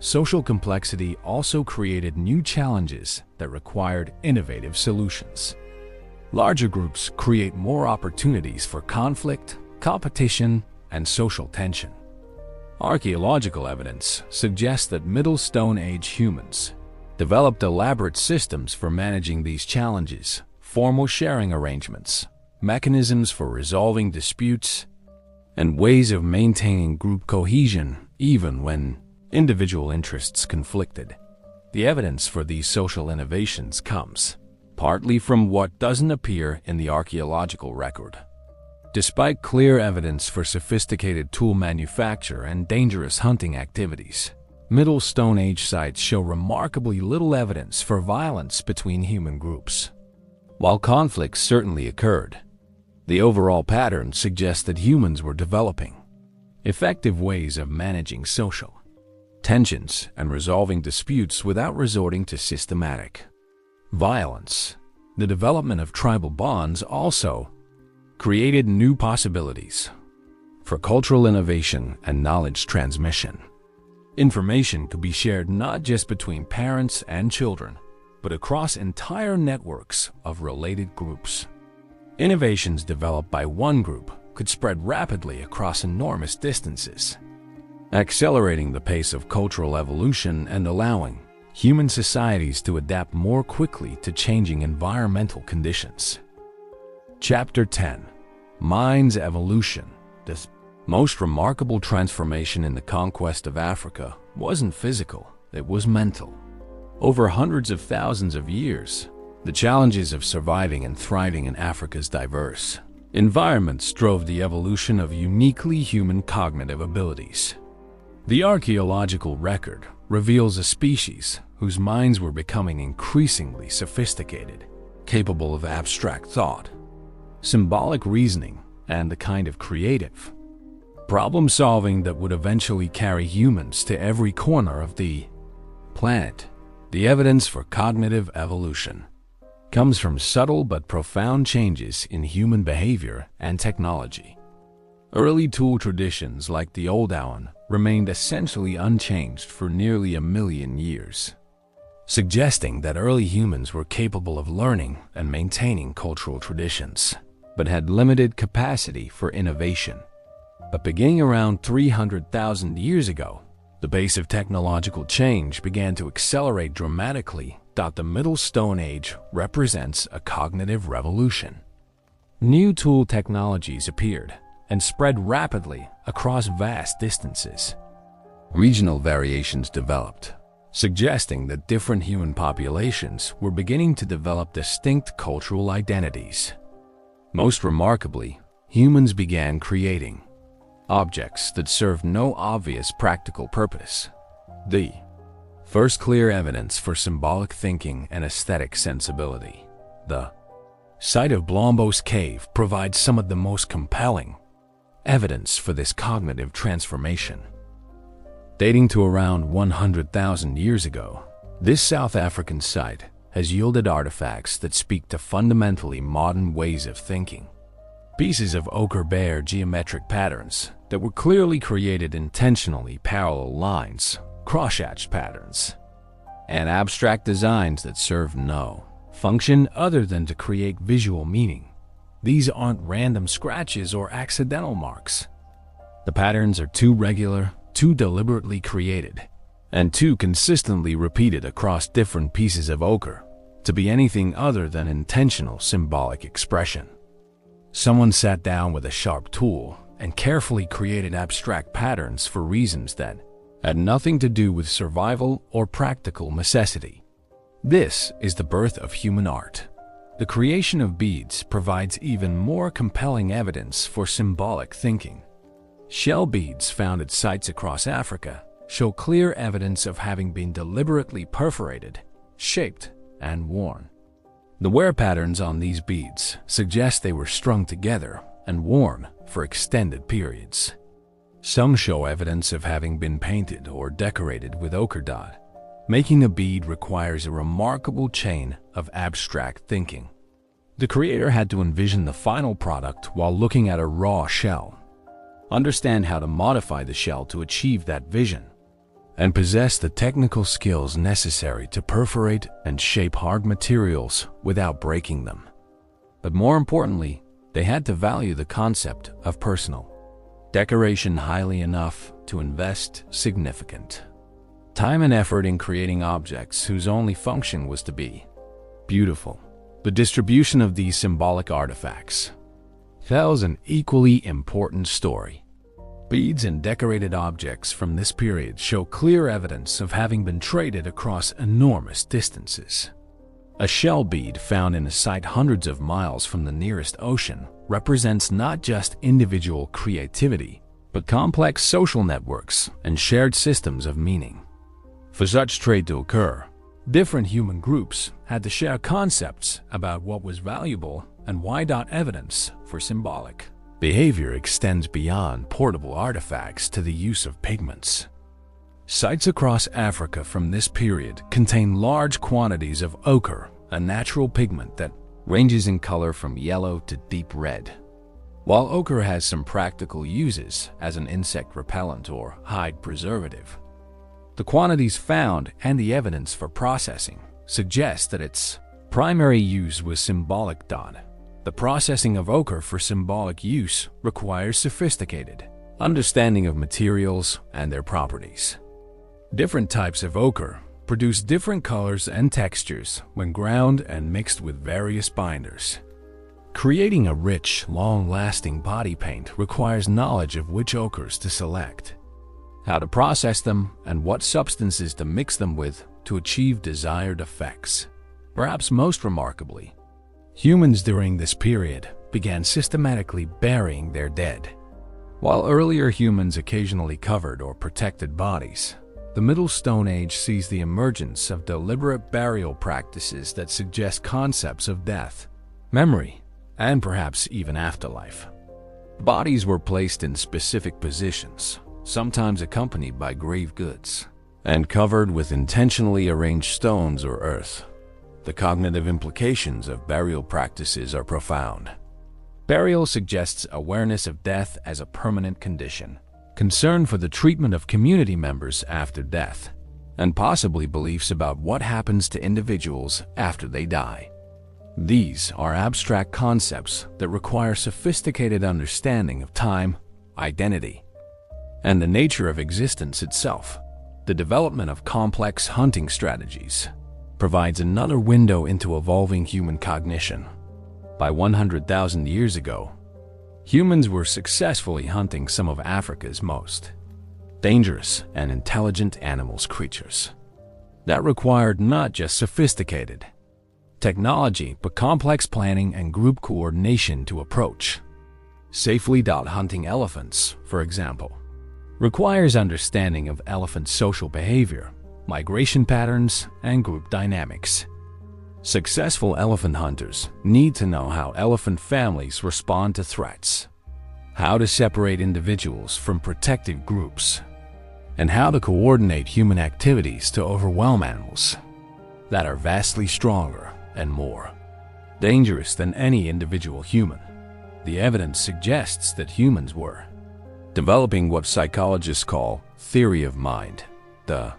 Social complexity also created new challenges that required innovative solutions. Larger groups create more opportunities for conflict, competition, and social tension. Archaeological evidence suggests that Middle Stone Age humans developed elaborate systems for managing these challenges, formal sharing arrangements, mechanisms for resolving disputes, and ways of maintaining group cohesion even when individual interests conflicted. The evidence for these social innovations comes partly from what doesn't appear in the archaeological record. Despite clear evidence for sophisticated tool manufacture and dangerous hunting activities, Middle Stone Age sites show remarkably little evidence for violence between human groups. While conflicts certainly occurred, the overall pattern suggests that humans were developing effective ways of managing social tensions and resolving disputes without resorting to systematic violence. The development of tribal bonds also created new possibilities for cultural innovation and knowledge transmission. Information could be shared not just between parents and children, but across entire networks of related groups. Innovations developed by one group could spread rapidly across enormous distances, accelerating the pace of cultural evolution and allowing human societies to adapt more quickly to changing environmental conditions. Chapter 10: Mind's Evolution. The most remarkable transformation in the conquest of Africa wasn't physical, it was mental. Over hundreds of thousands of years, the challenges of surviving and thriving in Africa's diverse environments drove the evolution of uniquely human cognitive abilities. The archaeological record reveals a species whose minds were becoming increasingly sophisticated, capable of abstract thought, symbolic reasoning, and the kind of creative problem-solving that would eventually carry humans to every corner of the planet. The evidence for cognitive evolution comes from subtle but profound changes in human behavior and technology. Early tool traditions like the Old Awan remained essentially unchanged for nearly 1 million years. suggesting that early humans were capable of learning and maintaining cultural traditions, but had limited capacity for innovation. But beginning around 300,000 years ago, the pace of technological change began to accelerate dramatically. The Middle Stone Age represents a cognitive revolution. New tool technologies appeared and spread rapidly across vast distances. Regional variations developed, suggesting that different human populations were beginning to develop distinct cultural identities. Most remarkably, humans began creating objects that served no obvious practical purpose. The first clear evidence for symbolic thinking and aesthetic sensibility. The site of Blombos Cave provides some of the most compelling evidence for this cognitive transformation. Dating to around 100,000 years ago, this South African site has yielded artifacts that speak to fundamentally modern ways of thinking. Pieces of ochre bear geometric patterns that were clearly created intentionally, parallel lines, cross-hatched patterns, and abstract designs that serve no function other than to create visual meaning. These aren't random scratches or accidental marks. The patterns are too regular, too deliberately created, and too consistently repeated across different pieces of ochre to be anything other than intentional symbolic expression. Someone sat down with a sharp tool and carefully created abstract patterns for reasons that had nothing to do with survival or practical necessity. This is the birth of human art. The creation of beads provides even more compelling evidence for symbolic thinking. Shell beads found at sites across Africa show clear evidence of having been deliberately perforated, shaped, and worn. The wear patterns on these beads suggest they were strung together and worn for extended periods. Some show evidence of having been painted or decorated with ochre dot. Making a bead requires a remarkable chain of abstract thinking. The creator had to envision the final product while looking at a raw shell, understand how to modify the shell to achieve that vision, and possess the technical skills necessary to perforate and shape hard materials without breaking them. But more importantly, they had to value the concept of personal decoration highly enough to invest significant time and effort in creating objects whose only function was to be beautiful. The distribution of these symbolic artifacts tells an equally important story. Beads and decorated objects from this period show clear evidence of having been traded across enormous distances. A shell bead found in a site hundreds of miles from the nearest ocean represents not just individual creativity, but complex social networks and shared systems of meaning. For such trade to occur, different human groups had to share concepts about what was valuable and why. Evidence for symbolic behavior extends beyond portable artifacts to the use of pigments. Sites across Africa from this period contain large quantities of ochre, a natural pigment that ranges in color from yellow to deep red. While ochre has some practical uses as an insect repellent or hide preservative, the quantities found and the evidence for processing suggest that its primary use was symbolic. The processing of ochre for symbolic use requires sophisticated understanding of materials and their properties. Different types of ochre produce different colors and textures when ground and mixed with various binders. Creating a rich, long-lasting body paint requires knowledge of which ochres to select, how to process them, and what substances to mix them with to achieve desired effects. Perhaps most remarkably, humans during this period began systematically burying their dead. While earlier humans occasionally covered or protected bodies, the Middle Stone Age sees the emergence of deliberate burial practices that suggest concepts of death, memory, and perhaps even afterlife. Bodies were placed in specific positions, sometimes accompanied by grave goods, and covered with intentionally arranged stones or earth. The cognitive implications of burial practices are profound. Burial suggests awareness of death as a permanent condition, concern for the treatment of community members after death, and possibly beliefs about what happens to individuals after they die. These are abstract concepts that require sophisticated understanding of time, identity, and the nature of existence itself. The development of complex hunting strategies provides another window into evolving human cognition. By 100,000 years ago, humans were successfully hunting some of Africa's most dangerous and intelligent creatures. That required not just sophisticated technology, but complex planning and group coordination to approach safely. Hunting elephants, for example, requires understanding of elephant social behavior, migration patterns, and group dynamics. Successful elephant hunters need to know how elephant families respond to threats, how to separate individuals from protected groups, and how to coordinate human activities to overwhelm animals that are vastly stronger and more dangerous than any individual human. The evidence suggests that humans were developing what psychologists call theory of mind, the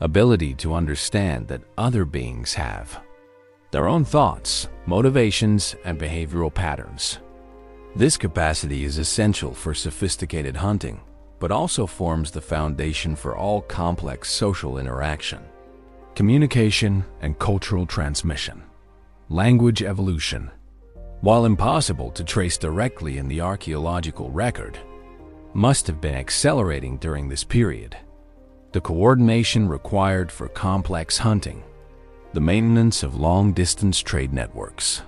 ability to understand that other beings have their own thoughts, motivations, and behavioral patterns. This capacity is essential for sophisticated hunting, but also forms the foundation for all complex social interaction, communication, and cultural transmission. Language evolution, while impossible to trace directly in the archaeological record, must have been accelerating during this period. The coordination required for complex hunting, the maintenance of long-distance trade networks,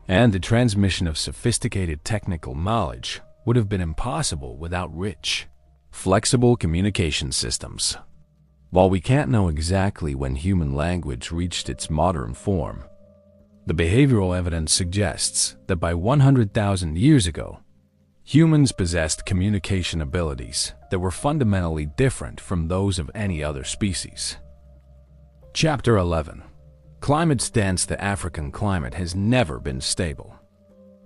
and the transmission of sophisticated technical knowledge would have been impossible without rich, flexible communication systems. While we can't know exactly when human language reached its modern form, the behavioral evidence suggests that by 100,000 years ago, humans possessed communication abilities that were fundamentally different from those of any other species. Chapter 11. Climate stance. The African climate has never been stable.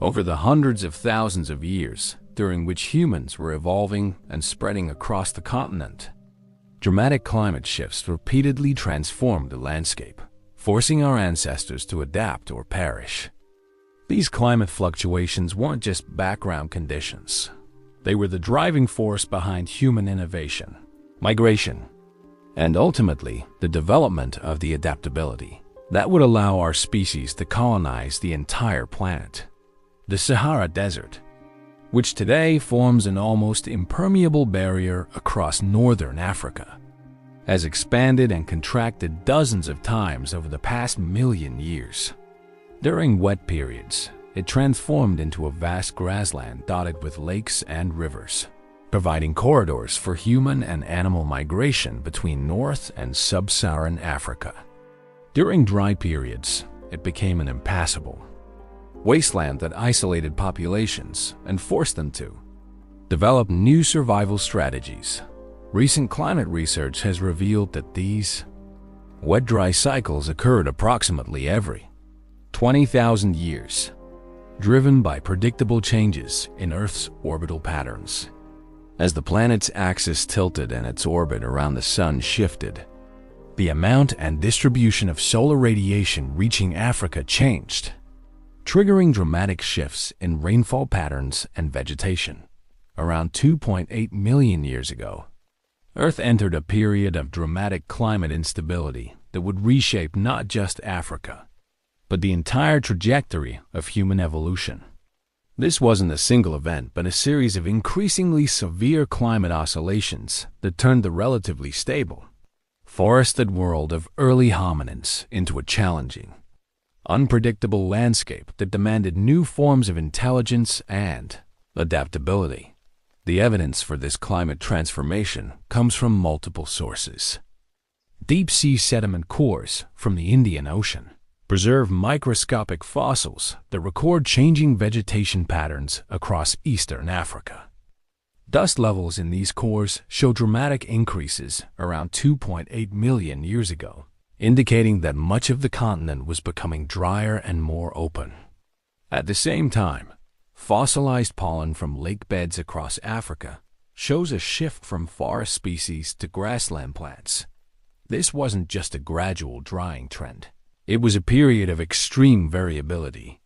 Over the hundreds of thousands of years during which humans were evolving and spreading across the continent, dramatic climate shifts repeatedly transformed the landscape, forcing our ancestors to adapt or perish. These climate fluctuations weren't just background conditions. They were the driving force behind human innovation, migration, and ultimately the development of the adaptability that would allow our species to colonize the entire planet. The Sahara Desert, which today forms an almost impermeable barrier across northern Africa, has expanded and contracted dozens of times over the past million years. During wet periods, it transformed into a vast grassland dotted with lakes and rivers, providing corridors for human and animal migration between North and Sub-Saharan Africa. During dry periods, it became an impassable wasteland that isolated populations and forced them to develop new survival strategies. Recent climate research has revealed that these wet-dry cycles occurred approximately every 20,000 years, driven by predictable changes in Earth's orbital patterns. As the planet's axis tilted and its orbit around the Sun shifted, the amount and distribution of solar radiation reaching Africa changed, triggering dramatic shifts in rainfall patterns and vegetation. Around 2.8 million years ago, Earth entered a period of dramatic climate instability that would reshape not just Africa, but the entire trajectory of human evolution. This wasn't a single event, but a series of increasingly severe climate oscillations that turned the relatively stable, forested world of early hominins into a challenging, unpredictable landscape that demanded new forms of intelligence and adaptability. The evidence for this climate transformation comes from multiple sources. Deep-sea sediment cores from the Indian Ocean preserve microscopic fossils that record changing vegetation patterns across eastern Africa. Dust levels in these cores show dramatic increases around 2.8 million years ago, indicating that much of the continent was becoming drier and more open. At the same time, fossilized pollen from lake beds across Africa shows a shift from forest species to grassland plants, This wasn't just a gradual drying trend. It was a period of extreme variability.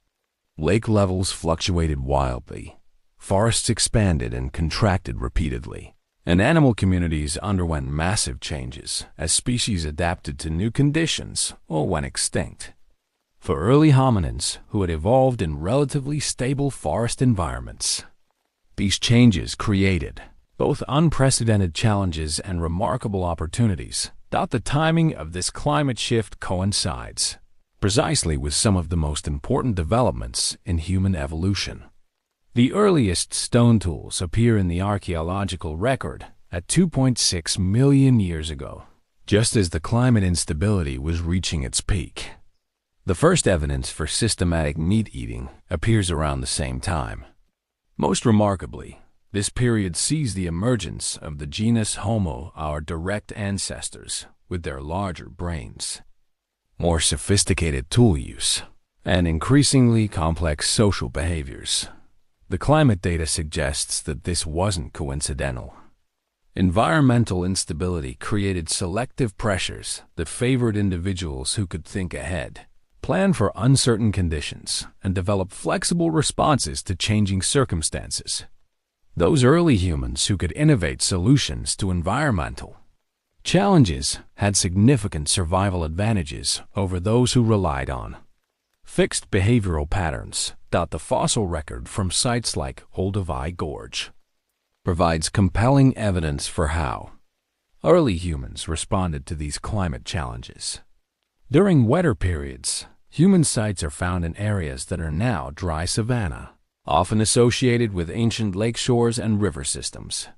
Lake levels fluctuated wildly, forests expanded and contracted repeatedly, and animal communities underwent massive changes as species adapted to new conditions or went extinct. For early hominins who had evolved in relatively stable forest environments, these changes created both unprecedented challenges and remarkable opportunities. The timing of this climate shift coincides precisely with some of the most important developments in human evolution. The earliest stone tools appear in the archaeological record at 2.6 million years ago, just as the climate instability was reaching its peak. The first evidence for systematic meat-eating appears around the same time. Most remarkably, this period sees the emergence of the genus Homo, our direct ancestors, with their larger brains, more sophisticated tool use, and increasingly complex social behaviors. The climate data suggests that this wasn't coincidental. Environmental instability created selective pressures that favored individuals who could think ahead, plan for uncertain conditions, and develop flexible responses to changing circumstances. Those early humans who could innovate solutions to environmental challenges had significant survival advantages over those who relied on fixed behavioral patterns. The fossil record from sites like Olduvai Gorge provides compelling evidence for how early humans responded to these climate challenges. During wetter periods, human sites are found in areas that are now dry savanna, often associated with ancient lake shores and river systems.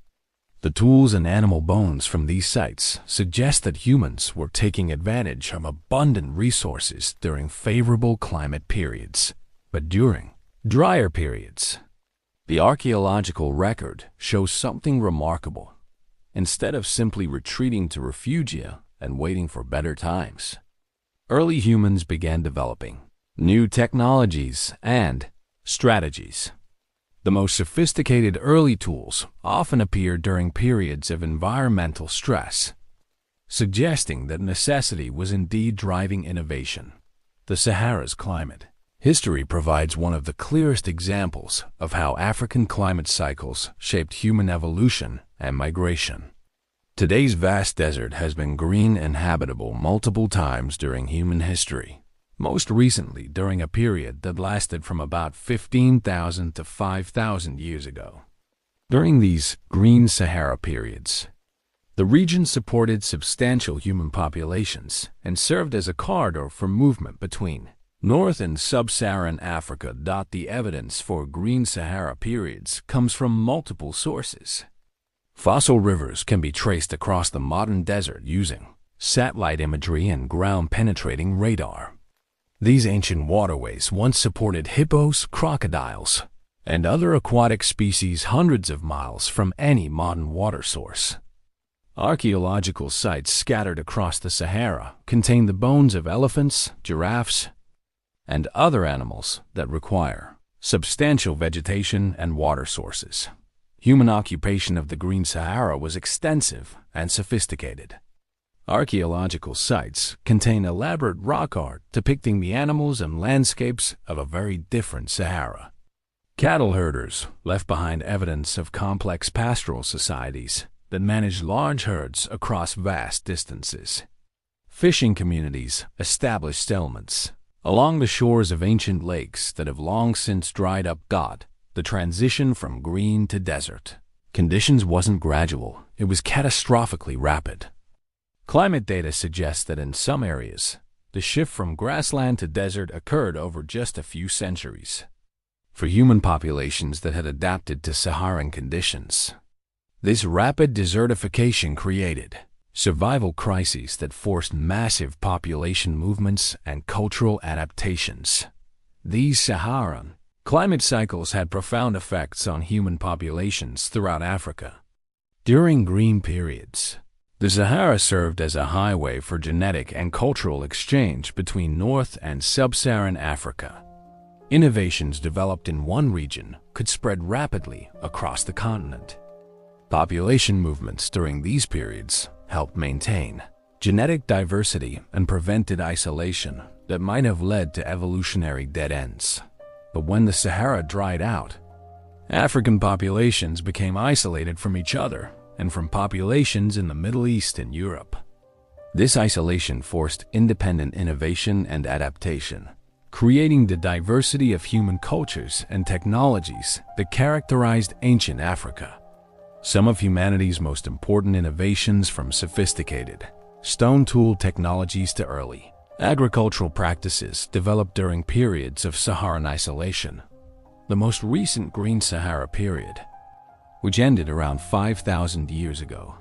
The tools and animal bones from these sites suggest that humans were taking advantage of abundant resources during favorable climate periods. But during drier periods, the archaeological record shows something remarkable. Instead of simply retreating to refugia and waiting for better times, early humans began developing new technologies and strategies. The most sophisticated early tools often appear during periods of environmental stress, suggesting that necessity was indeed driving innovation. The Sahara's climate history provides one of the clearest examples of how African climate cycles shaped human evolution and migration. Today's vast desert has been green and habitable multiple times during human history, most recently during a period that lasted from about 15,000 to 5,000 years ago. During these green Sahara periods, the region supported substantial human populations and served as a corridor for movement between North and Sub-Saharan Africa. The evidence for green Sahara periods comes from multiple sources. Fossil rivers can be traced across the modern desert using satellite imagery and ground-penetrating radar. These ancient waterways once supported hippos, crocodiles, and other aquatic species hundreds of miles from any modern water source. Archaeological sites scattered across the Sahara contain the bones of elephants, giraffes, and other animals that require substantial vegetation and water sources. Human occupation of the Green Sahara was extensive and sophisticated. Archaeological sites contain elaborate rock art depicting the animals and landscapes of a very different Sahara. Cattle herders left behind evidence of complex pastoral societies that managed large herds across vast distances. Fishing communities established settlements along the shores of ancient lakes that have long since dried up. The transition from green to desert conditions wasn't gradual, it was catastrophically rapid. Climate data suggests that in some areas, the shift from grassland to desert occurred over just a few centuries. For human populations that had adapted to Saharan conditions, this rapid desertification created survival crises that forced massive population movements and cultural adaptations. These Saharan climate cycles had profound effects on human populations throughout Africa. During green periods, the Sahara served as a highway for genetic and cultural exchange between North and Sub-Saharan Africa. Innovations developed in one region could spread rapidly across the continent. Population movements during these periods helped maintain genetic diversity and prevented isolation that might have led to evolutionary dead ends. But when the Sahara dried out, African populations became isolated from each other and from populations in the Middle East and Europe. This isolation forced independent innovation and adaptation, creating the diversity of human cultures and technologies that characterized ancient Africa. Some of humanity's most important innovations, from sophisticated stone tool technologies to early agricultural practices, developed during periods of Saharan isolation. The most recent Green Sahara period, which ended around 5,000 years ago,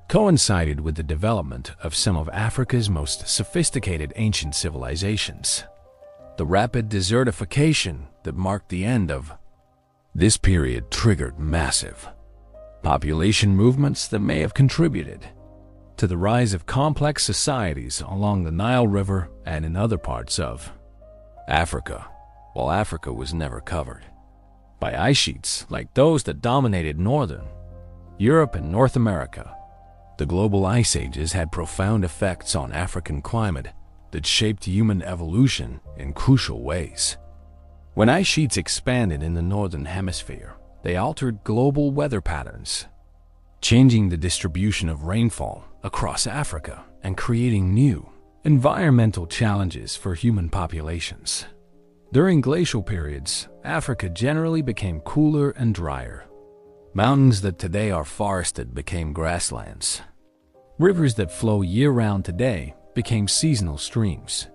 coincided with the development of some of Africa's most sophisticated ancient civilizations. The rapid desertification that marked the end of this period triggered massive population movements that may have contributed to the rise of complex societies along the Nile River and in other parts of Africa. While Africa was never covered by ice sheets like those that dominated northern Europe and North America, the global ice ages had profound effects on African climate that shaped human evolution in crucial ways. When ice sheets expanded in the northern hemisphere, they altered global weather patterns, changing the distribution of rainfall across Africa and creating new environmental challenges for human populations. During glacial periods, Africa generally became cooler and drier. Mountains that today are forested became grasslands. Rivers that flow year-round today became seasonal streams.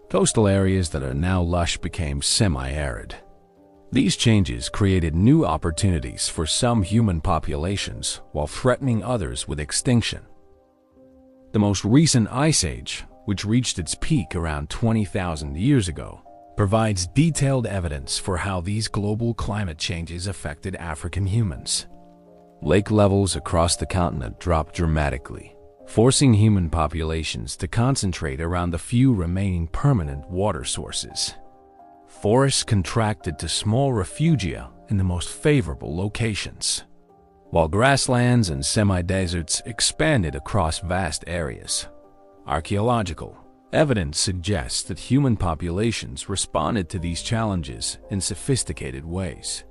Coastal areas that are now lush became semi-arid. These changes created new opportunities for some human populations while threatening others with extinction. The most recent ice age, which reached its peak around 20,000 years ago, provides detailed evidence for how these global climate changes affected African humans. Lake levels across the continent dropped dramatically, forcing human populations to concentrate around the few remaining permanent water sources. Forests contracted to small refugia in the most favorable locations, while grasslands and semi-deserts expanded across vast areas. Archaeological evidence suggests that human populations responded to these challenges in sophisticated ways.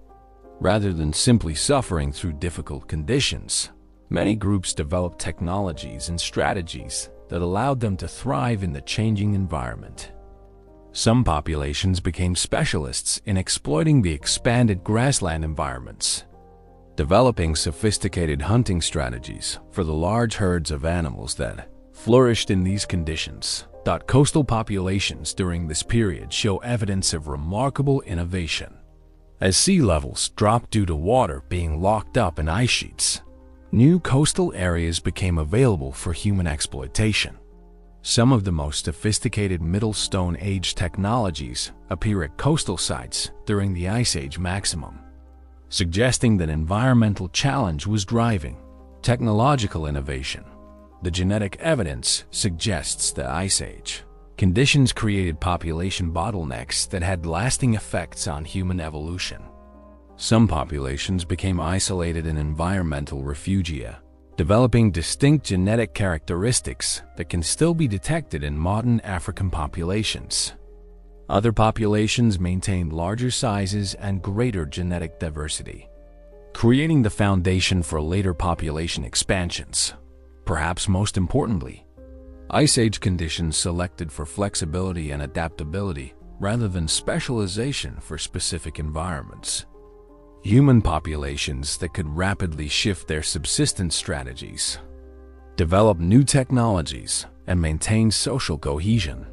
Rather than simply suffering through difficult conditions, many groups developed technologies and strategies that allowed them to thrive in the changing environment. Some populations became specialists in exploiting the expanded grassland environments, developing sophisticated hunting strategies for the large herds of animals that flourished in these conditions. Coastal populations during this period show evidence of remarkable innovation. As sea levels dropped due to water being locked up in ice sheets, new coastal areas became available for human exploitation. Some of the most sophisticated Middle Stone Age technologies appear at coastal sites during the Ice Age maximum, suggesting that environmental challenge was driving technological innovation. The genetic evidence suggests the Ice Age conditions created population bottlenecks that had lasting effects on human evolution. Some populations became isolated in environmental refugia, developing distinct genetic characteristics that can still be detected in modern African populations. Other populations maintained larger sizes and greater genetic diversity, creating the foundation for later population expansions. Perhaps most importantly, Ice Age conditions selected for flexibility and adaptability rather than specialization for specific environments. Human populations that could rapidly shift their subsistence strategies, develop new technologies, and maintain social cohesion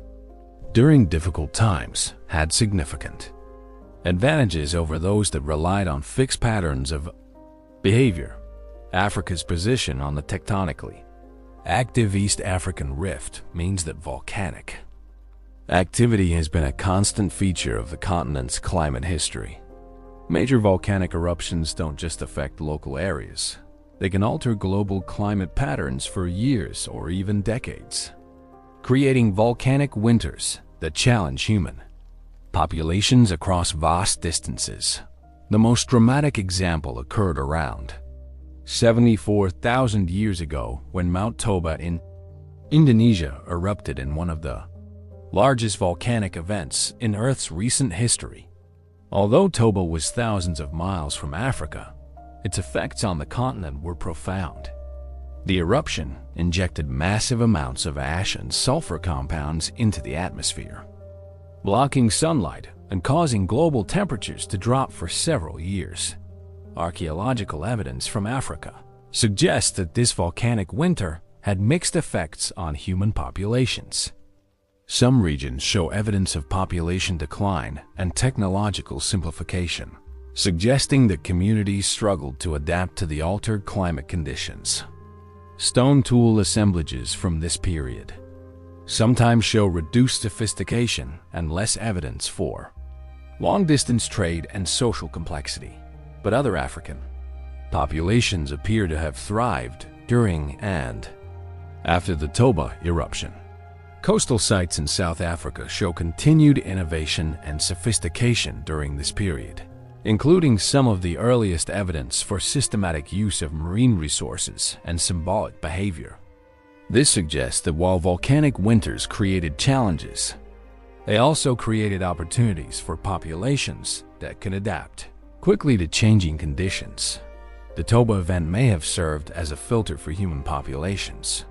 during difficult times had significant advantages over those that relied on fixed patterns of behavior. Africa's position on the tectonically active East African Rift means that volcanic activity has been a constant feature of the continent's climate history. Major volcanic eruptions don't just affect local areas. They can alter global climate patterns for years or even decades, creating volcanic winters that challenge human populations across vast distances. The most dramatic example occurred around 74,000 years ago when Mount Toba in Indonesia erupted in one of the largest volcanic events in Earth's recent history. Although Toba was thousands of miles from Africa, its effects on the continent were profound. The eruption injected massive amounts of ash and sulfur compounds into the atmosphere, blocking sunlight and causing global temperatures to drop for several years. Archaeological evidence from Africa suggests that this volcanic winter had mixed effects on human populations. Some regions show evidence of population decline and technological simplification, suggesting that communities struggled to adapt to the altered climate conditions. Stone tool assemblages from this period sometimes show reduced sophistication and less evidence for long-distance trade and social complexity, but other African populations appear to have thrived during and after the Toba eruption. Coastal sites in South Africa show continued innovation and sophistication during this period, including some of the earliest evidence for systematic use of marine resources and symbolic behavior. This suggests that while volcanic winters created challenges, they also created opportunities for populations that can adapt quickly to changing conditions. The Toba event may have served as a filter for human populations,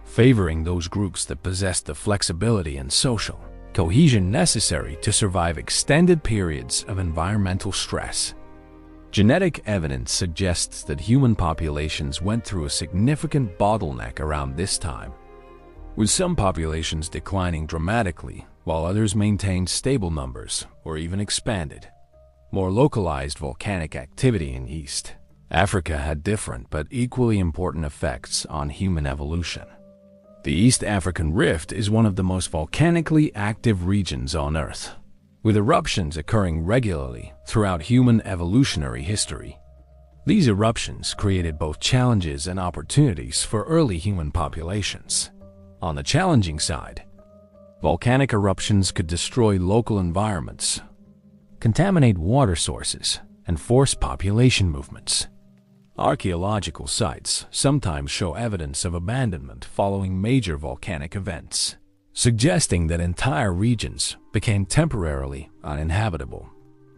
favoring those groups that possess the flexibility and social cohesion necessary to survive extended periods of environmental stress. Genetic evidence suggests that human populations went through a significant bottleneck around this time, with some populations declining dramatically while others maintained stable numbers or even expanded. More localized volcanic activity in East Africa had different but equally important effects on human evolution. The East African Rift is one of the most volcanically active regions on Earth, with eruptions occurring regularly throughout human evolutionary history. These eruptions created both challenges and opportunities for early human populations. On the challenging side, volcanic eruptions could destroy local environments, contaminate water sources, and force population movements. Archaeological sites sometimes show evidence of abandonment following major volcanic events, suggesting that entire regions became temporarily uninhabitable.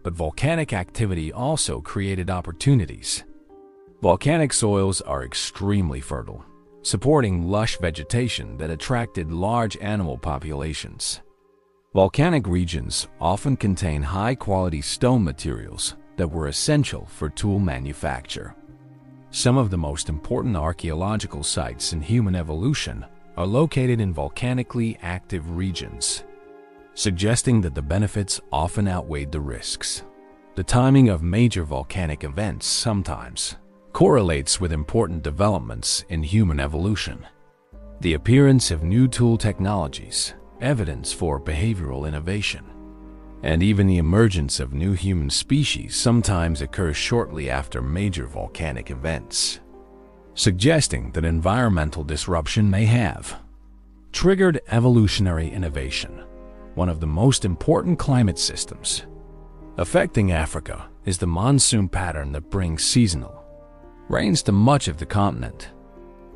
But volcanic activity also created opportunities. Volcanic soils are extremely fertile, supporting lush vegetation that attracted large animal populations. Volcanic regions often contain high-quality stone materials that were essential for tool manufacture. Some of the most important archaeological sites in human evolution are located in volcanically active regions, suggesting that the benefits often outweighed the risks. The timing of major volcanic events sometimes correlates with important developments in human evolution. The appearance of new tool technologies, evidence for behavioral innovation, and even the emergence of new human species sometimes occurs shortly after major volcanic events, suggesting that environmental disruption may have triggered evolutionary innovation. One of the most important climate systems affecting Africa is the monsoon pattern that brings seasonal rains to much of the continent.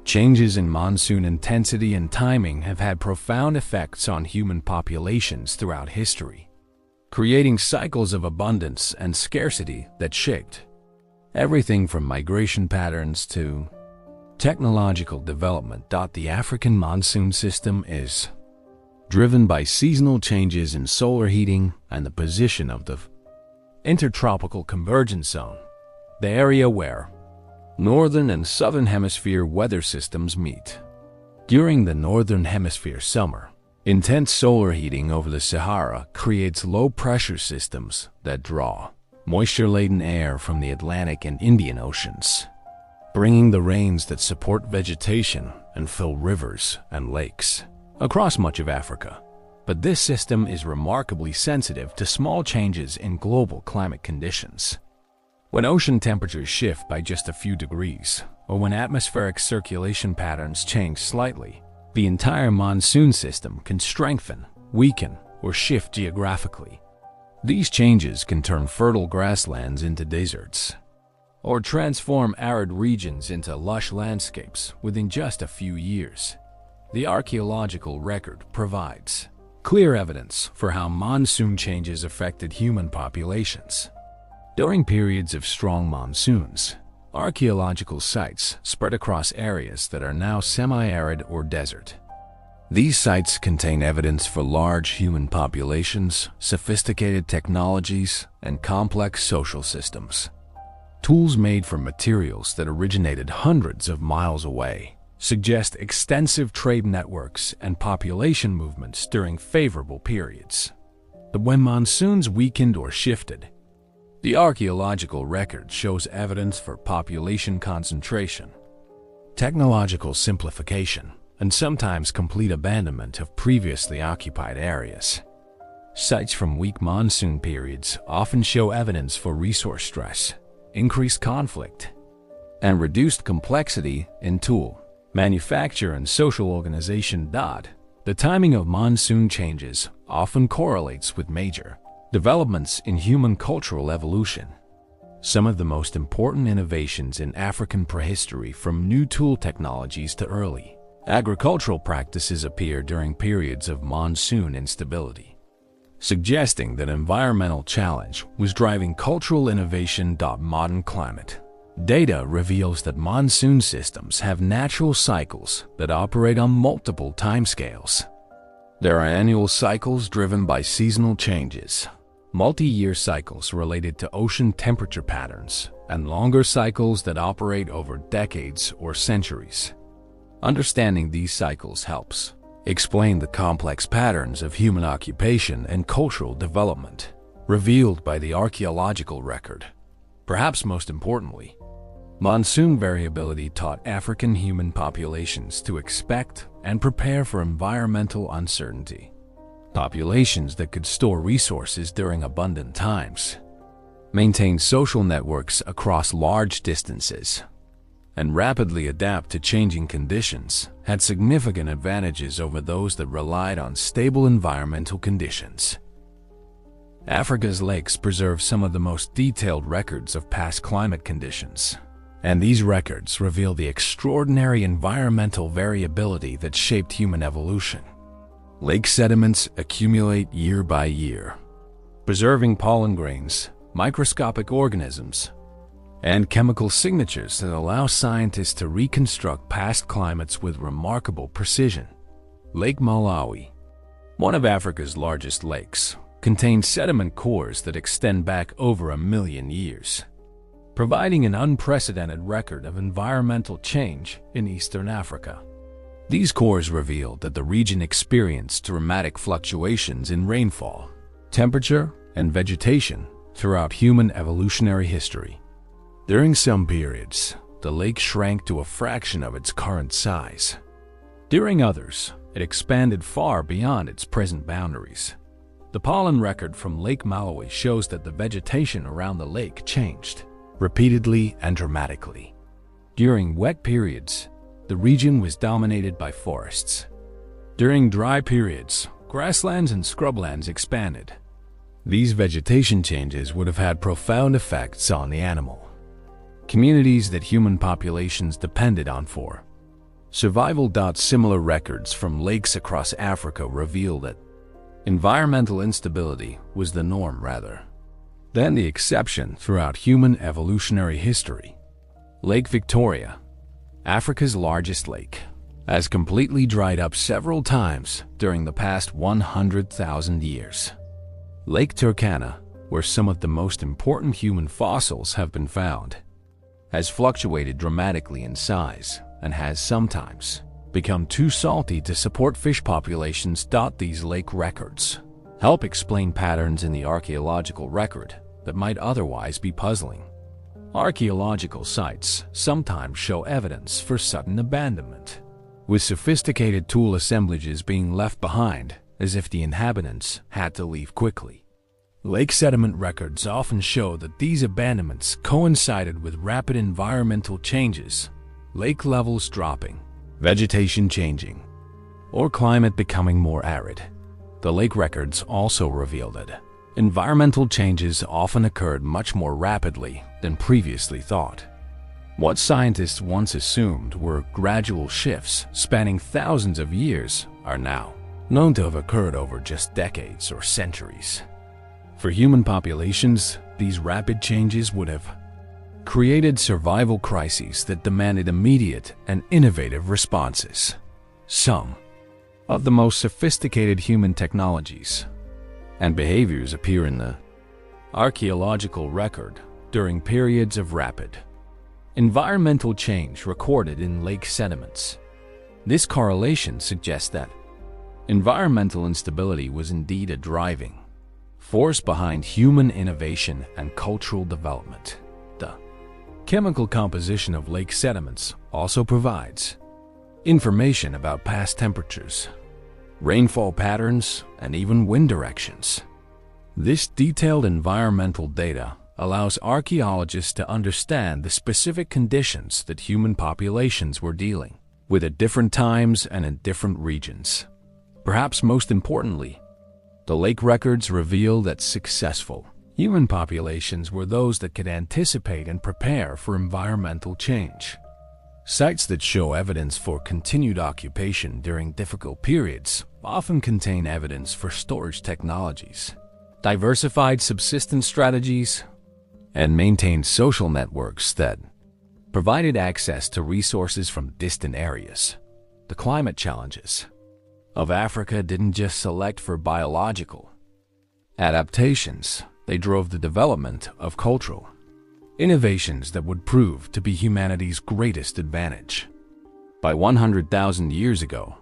Changes in monsoon intensity and timing have had profound effects on human populations throughout history, creating cycles of abundance and scarcity that shaped everything from migration patterns to technological development. The African monsoon system is driven by seasonal changes in solar heating and the position of the intertropical convergence zone, the area where northern and southern hemisphere weather systems meet. During the northern hemisphere summer, intense solar heating over the Sahara creates low-pressure systems that draw moisture-laden air from the Atlantic and Indian Oceans, bringing the rains that support vegetation and fill rivers and lakes across much of Africa. But this system is remarkably sensitive to small changes in global climate conditions. When ocean temperatures shift by just a few degrees, or when atmospheric circulation patterns change slightly, the entire monsoon system can strengthen, weaken, or shift geographically. These changes can turn fertile grasslands into deserts, or transform arid regions into lush landscapes within just a few years. The archaeological record provides clear evidence for how monsoon changes affected human populations. During periods of strong monsoons, archaeological sites spread across areas that are now semi-arid or desert. These sites contain evidence for large human populations, sophisticated technologies, and complex social systems. Tools made from materials that originated hundreds of miles away suggest extensive trade networks and population movements during favorable periods. But when monsoons weakened or shifted, the archaeological record shows evidence for population concentration, technological simplification, and sometimes complete abandonment of previously occupied areas. Sites from weak monsoon periods often show evidence for resource stress, increased conflict, and reduced complexity in tool, manufacture, and social organization. The timing of monsoon changes often correlates with major developments in human cultural evolution. Some of the most important innovations in African prehistory, from new tool technologies to early agricultural practices, appear during periods of monsoon instability, suggesting that environmental challenge was driving cultural innovation. Modern climate data reveals that monsoon systems have natural cycles that operate on multiple timescales. There are annual cycles driven by seasonal changes, multi-year cycles related to ocean temperature patterns, and longer cycles that operate over decades or centuries. Understanding these cycles helps explain the complex patterns of human occupation and cultural development revealed by the archaeological record. Perhaps most importantly, monsoon variability taught African human populations to expect and prepare for environmental uncertainty. Populations that could store resources during abundant times, maintain social networks across large distances, and rapidly adapt to changing conditions had significant advantages over those that relied on stable environmental conditions. Africa's lakes preserve some of the most detailed records of past climate conditions, and these records reveal the extraordinary environmental variability that shaped human evolution. Lake sediments accumulate year by year, preserving pollen grains, microscopic organisms, and chemical signatures that allow scientists to reconstruct past climates with remarkable precision. Lake Malawi, one of Africa's largest lakes, contains sediment cores that extend back over 1 million years, providing an unprecedented record of environmental change in Eastern Africa. These cores reveal that the region experienced dramatic fluctuations in rainfall, temperature, and vegetation throughout human evolutionary history. During some periods, the lake shrank to a fraction of its current size. During others, it expanded far beyond its present boundaries. The pollen record from Lake Malawi shows that the vegetation around the lake changed repeatedly and dramatically. During wet periods, the region was dominated by forests. During dry periods, grasslands and scrublands expanded. These vegetation changes would have had profound effects on the animal communities that human populations depended on for survival. Similar records from lakes across Africa reveal that environmental instability was the norm rather than the exception throughout human evolutionary history. Lake Victoria, Africa's largest lake, has completely dried up several times during the past 100,000 years. Lake Turkana, where some of the most important human fossils have been found, has fluctuated dramatically in size and has sometimes become too salty to support fish populations. These lake records help explain patterns in the archaeological record that might otherwise be puzzling. Archaeological sites sometimes show evidence for sudden abandonment, with sophisticated tool assemblages being left behind as if the inhabitants had to leave quickly. Lake sediment records often show that these abandonments coincided with rapid environmental changes, lake levels dropping, vegetation changing, or climate becoming more arid. The lake records also reveal that environmental changes often occurred much more rapidly than previously thought. What scientists once assumed were gradual shifts spanning thousands of years are now known to have occurred over just decades or centuries. For human populations, these rapid changes would have created survival crises that demanded immediate and innovative responses. Some of the most sophisticated human technologies and behaviors appear in the archaeological record during periods of rapid environmental change recorded in lake sediments. This correlation suggests that environmental instability was indeed a driving force behind human innovation and cultural development. The chemical composition of lake sediments also provides information about past temperatures, rainfall patterns, and even wind directions. This detailed environmental data allows archaeologists to understand the specific conditions that human populations were dealing with at different times and in different regions. Perhaps most importantly, the lake records reveal that successful human populations were those that could anticipate and prepare for environmental change. Sites that show evidence for continued occupation during difficult periods often contain evidence for storage technologies, diversified subsistence strategies, and maintained social networks that provided access to resources from distant areas. The climate challenges of Africa didn't just select for biological adaptations, they drove the development of cultural innovations that would prove to be humanity's greatest advantage. By 100,000 years ago,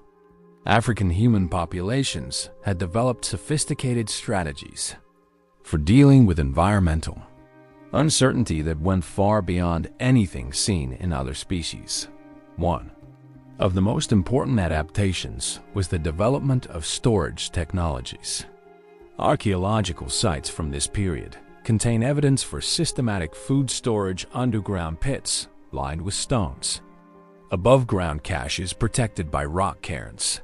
African human populations had developed sophisticated strategies for dealing with environmental uncertainty that went far beyond anything seen in other species. One of the most important adaptations was the development of storage technologies. Archaeological sites from this period contain evidence for systematic food storage underground pits lined with stones, above-ground caches protected by rock cairns,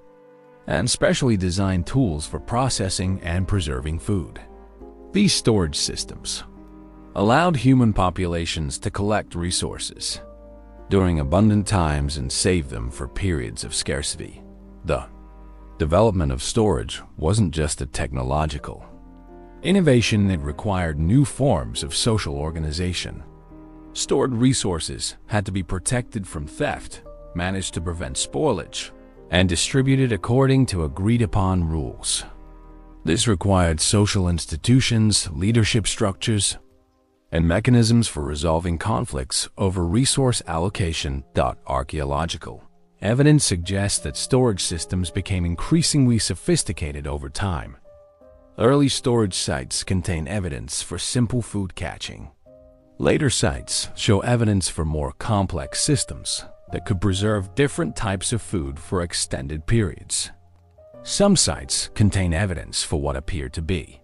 and specially designed tools for processing and preserving food. These storage systems allowed human populations to collect resources during abundant times and save them for periods of scarcity. The development of storage wasn't just a technological innovation, it required new forms of social organization. Stored resources had to be protected from theft, managed to prevent spoilage, and distributed according to agreed-upon rules. This required social institutions, leadership structures, and mechanisms for resolving conflicts over resource allocation. Archaeological evidence suggests that storage systems became increasingly sophisticated over time. Early storage sites contain evidence for simple food catching. Later sites show evidence for more complex systems that could preserve different types of food for extended periods. Some sites contain evidence for what appear to be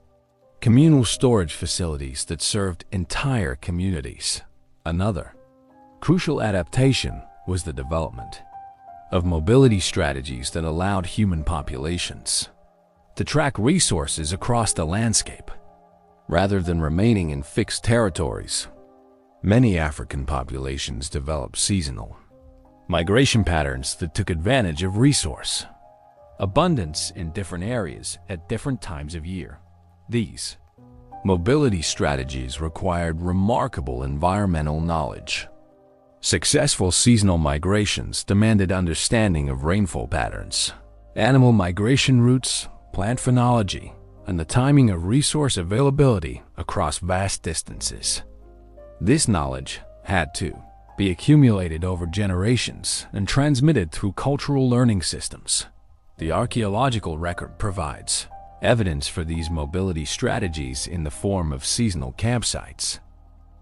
communal storage facilities that served entire communities. Another crucial adaptation was the development of mobility strategies that allowed human populations to track resources across the landscape rather than remaining in fixed territories. Many African populations developed seasonal migration patterns that took advantage of resource abundance in different areas at different times of year. These mobility strategies required remarkable environmental knowledge. Successful seasonal migrations demanded understanding of rainfall patterns, animal migration routes, plant phenology, and the timing of resource availability across vast distances. This knowledge had to be accumulated over generations and transmitted through cultural learning systems. The archaeological record provides evidence for these mobility strategies in the form of seasonal campsites,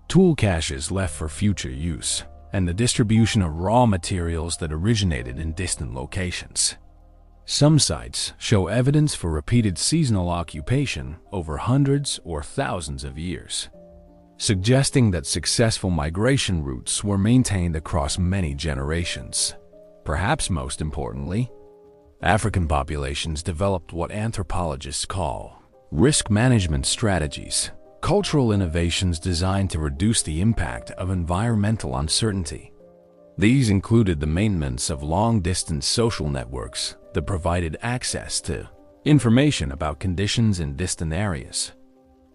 tool caches left for future use, and the distribution of raw materials that originated in distant locations. Some sites show evidence for repeated seasonal occupation over hundreds or thousands of years, suggesting that successful migration routes were maintained across many generations. Perhaps most importantly, African populations developed what anthropologists call risk management strategies, cultural innovations designed to reduce the impact of environmental uncertainty. These included the maintenance of long-distance social networks that provided access to information about conditions in distant areas,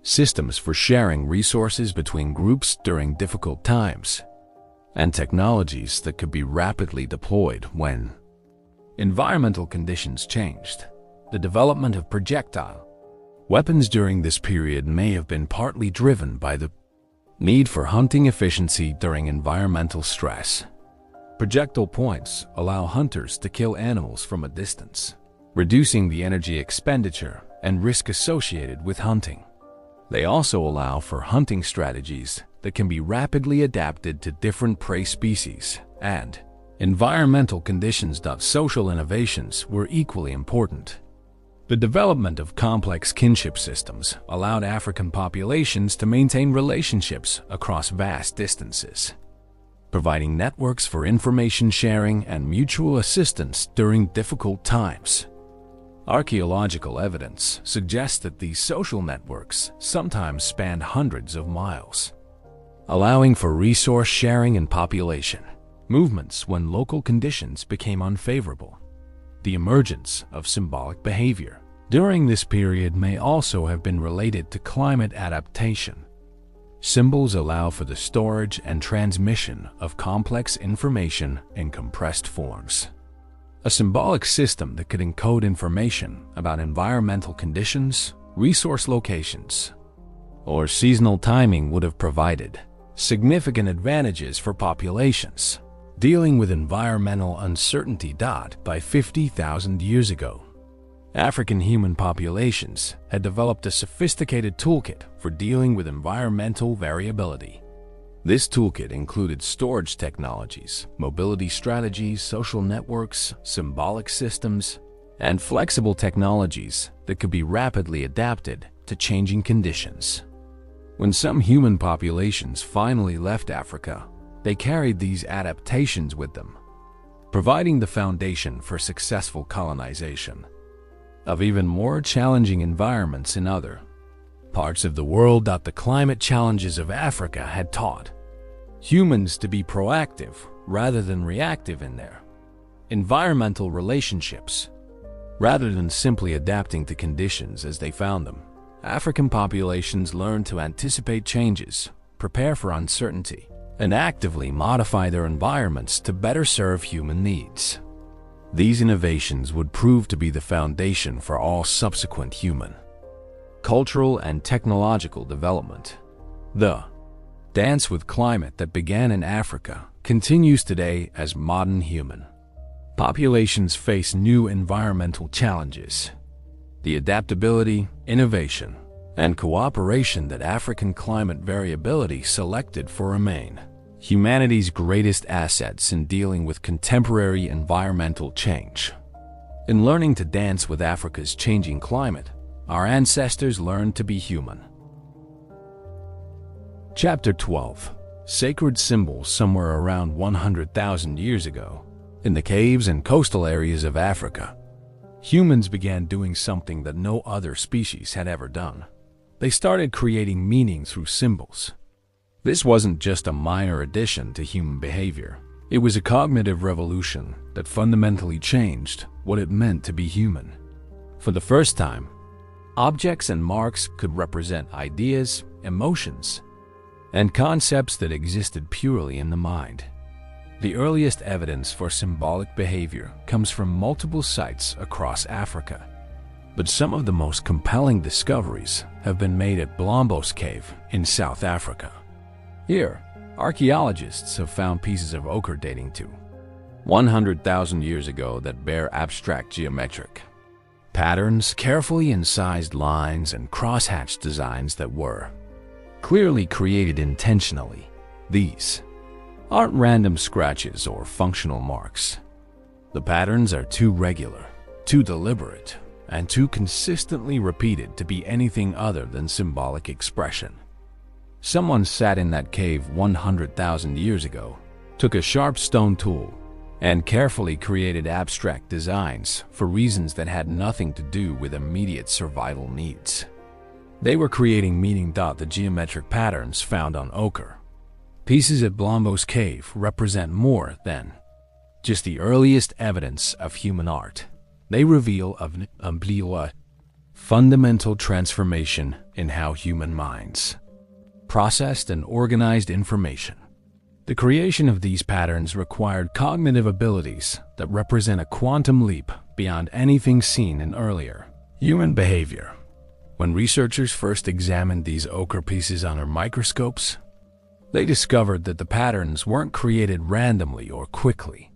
systems for sharing resources between groups during difficult times, and technologies that could be rapidly deployed when environmental conditions changed. The development of projectile weapons during this period may have been partly driven by the need for hunting efficiency during environmental stress. Projectile points allow hunters to kill animals from a distance, reducing the energy expenditure and risk associated with hunting. They also allow for hunting strategies that can be rapidly adapted to different prey species and environmental conditions. Social innovations were equally important. The development of complex kinship systems allowed African populations to maintain relationships across vast distances, providing networks for information sharing and mutual assistance during difficult times. Archaeological evidence suggests that these social networks sometimes spanned hundreds of miles, allowing for resource sharing and population movements when local conditions became unfavorable. The emergence of symbolic behavior during this period may also have been related to climate adaptation. Symbols allow for the storage and transmission of complex information in compressed forms. A symbolic system that could encode information about environmental conditions, resource locations, or seasonal timing would have provided significant advantages for populations dealing with environmental uncertainty. By 50,000 years ago, African human populations had developed a sophisticated toolkit for dealing with environmental variability. This toolkit included storage technologies, mobility strategies, social networks, symbolic systems, and flexible technologies that could be rapidly adapted to changing conditions. When some human populations finally left Africa, they carried these adaptations with them, providing the foundation for successful colonization of even more challenging environments in other parts of the world. The climate challenges of Africa had taught humans to be proactive rather than reactive in their environmental relationships. Rather than simply adapting to conditions as they found them, African populations learned to anticipate changes, prepare for uncertainty, and actively modify their environments to better serve human needs. These innovations would prove to be the foundation for all subsequent human, cultural, and technological development. The dance with climate that began in Africa continues today as modern human populations face new environmental challenges. The adaptability, innovation, and cooperation that African climate variability selected for remain humanity's greatest assets in dealing with contemporary environmental change. In learning to dance with Africa's changing climate, our ancestors learned to be human. Chapter 12. Sacred symbols. Somewhere around 100,000 years ago, in the caves and coastal areas of Africa, humans began doing something that no other species had ever done. They started creating meaning through symbols. This wasn't just a minor addition to human behavior. It was a cognitive revolution that fundamentally changed what it meant to be human. For the first time, objects and marks could represent ideas, emotions, and concepts that existed purely in the mind. The earliest evidence for symbolic behavior comes from multiple sites across Africa, but some of the most compelling discoveries have been made at Blombos Cave in South Africa. Here, archaeologists have found pieces of ochre dating to 100,000 years ago that bear abstract geometric patterns, carefully incised lines, and crosshatched designs that were clearly created intentionally. These aren't random scratches or functional marks. The patterns are too regular, too deliberate, and too consistently repeated to be anything other than symbolic expression. Someone sat in that cave 100,000 years ago, took a sharp stone tool, and carefully created abstract designs for reasons that had nothing to do with immediate survival needs. They were creating meaning. The geometric patterns found on ochre pieces at Blombos Cave represent more than just the earliest evidence of human art. They reveal a fundamental transformation in how human minds processed and organized information. The creation of these patterns required cognitive abilities that represent a quantum leap beyond anything seen in earlier human behavior. When researchers first examined these ochre pieces under microscopes, they discovered that the patterns weren't created randomly or quickly.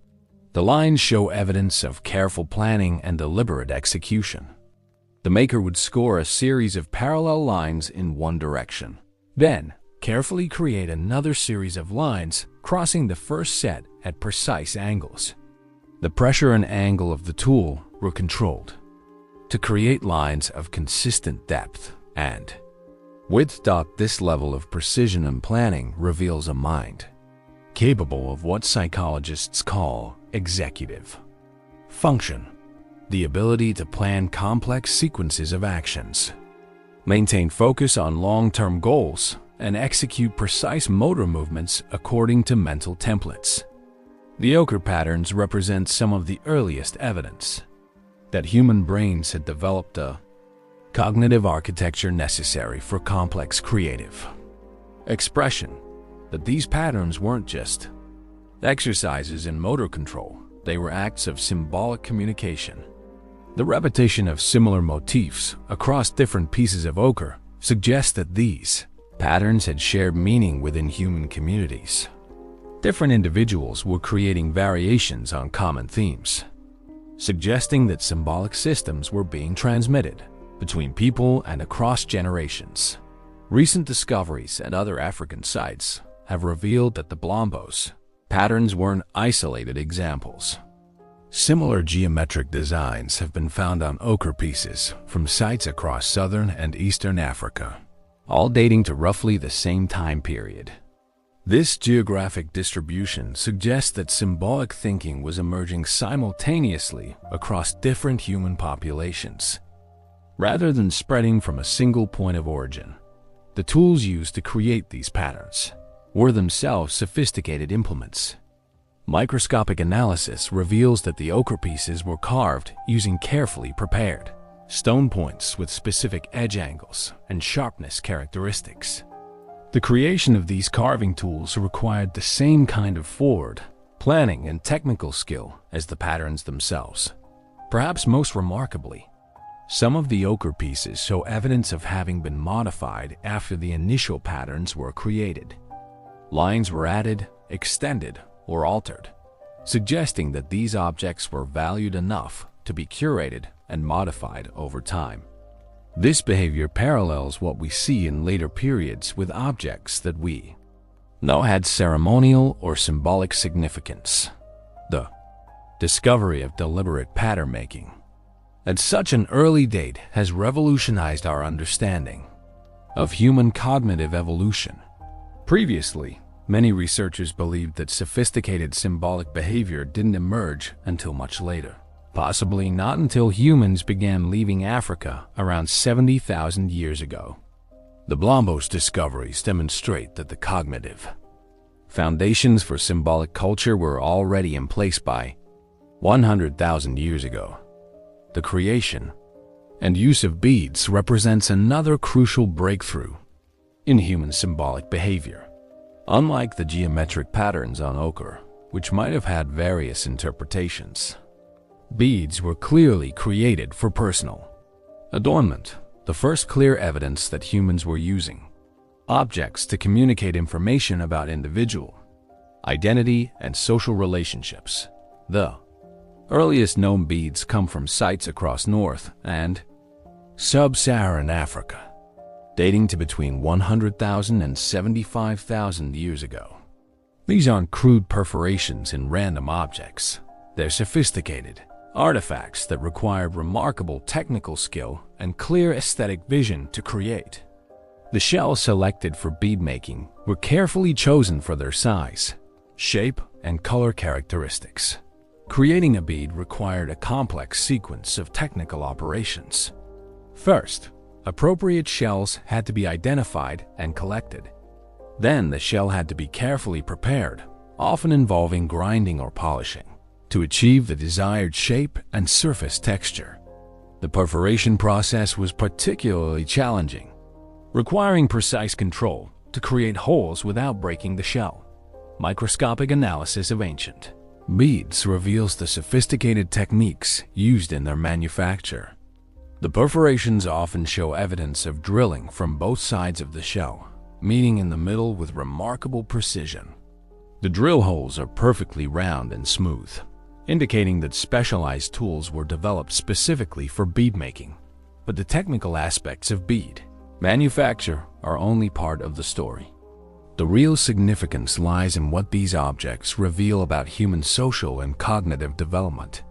The lines show evidence of careful planning and deliberate execution. The maker would score a series of parallel lines in one direction, then carefully create another series of lines crossing the first set at precise angles. The pressure and angle of the tool were controlled to create lines of consistent depth and width. This level of precision and planning reveals a mind capable of what psychologists call executive function, the ability to plan complex sequences of actions, maintain focus on long-term goals, and execute precise motor movements according to mental templates. The ochre patterns represent some of the earliest evidence that human brains had developed a cognitive architecture necessary for complex creative expression. That these patterns weren't just exercises in motor control, they were acts of symbolic communication. The repetition of similar motifs across different pieces of ochre suggests that these patterns had shared meaning within human communities. Different individuals were creating variations on common themes, suggesting that symbolic systems were being transmitted between people and across generations. Recent discoveries at other African sites have revealed that the Blombos patterns weren't isolated examples. Similar geometric designs have been found on ochre pieces from sites across southern and eastern Africa, all dating to roughly the same time period. This geographic distribution suggests that symbolic thinking was emerging simultaneously across different human populations, rather than spreading from a single point of origin. The tools used to create these patterns were themselves sophisticated implements. Microscopic analysis reveals that the ochre pieces were carved using carefully prepared stone points with specific edge angles and sharpness characteristics. The creation of these carving tools required the same kind of forward planning and technical skill as the patterns themselves. Perhaps most remarkably, some of the ochre pieces show evidence of having been modified after the initial patterns were created. Lines were added, extended, or altered, suggesting that these objects were valued enough to be curated and modified over time. This behavior parallels what we see in later periods with objects that we know had ceremonial or symbolic significance. The discovery of deliberate pattern making at such an early date has revolutionized our understanding of human cognitive evolution. Previously, many researchers believed that sophisticated symbolic behavior didn't emerge until much later, possibly not until humans began leaving Africa around 70,000 years ago. The Blombos discoveries demonstrate that the cognitive foundations for symbolic culture were already in place by 100,000 years ago. The creation and use of beads represents another crucial breakthrough in human symbolic behavior. Unlike the geometric patterns on ochre, which might have had various interpretations, beads were clearly created for personal adornment, the first clear evidence that humans were using objects to communicate information about individual identity and social relationships. The earliest known beads come from sites across North and Sub-Saharan Africa, dating to between 100,000 and 75,000 years ago. These aren't crude perforations in random objects. They're sophisticated artifacts that required remarkable technical skill and clear aesthetic vision to create. The shells selected for bead making were carefully chosen for their size, shape, and color characteristics. Creating a bead required a complex sequence of technical operations. First, appropriate shells had to be identified and collected. Then the shell had to be carefully prepared, often involving grinding or polishing, to achieve the desired shape and surface texture. The perforation process was particularly challenging, requiring precise control to create holes without breaking the shell. Microscopic analysis of ancient beads reveals the sophisticated techniques used in their manufacture. The perforations often show evidence of drilling from both sides of the shell, meeting in the middle with remarkable precision. The drill holes are perfectly round and smooth, indicating that specialized tools were developed specifically for bead making. But the technical aspects of bead manufacture are only part of the story. The real significance lies in what these objects reveal about human social and cognitive development.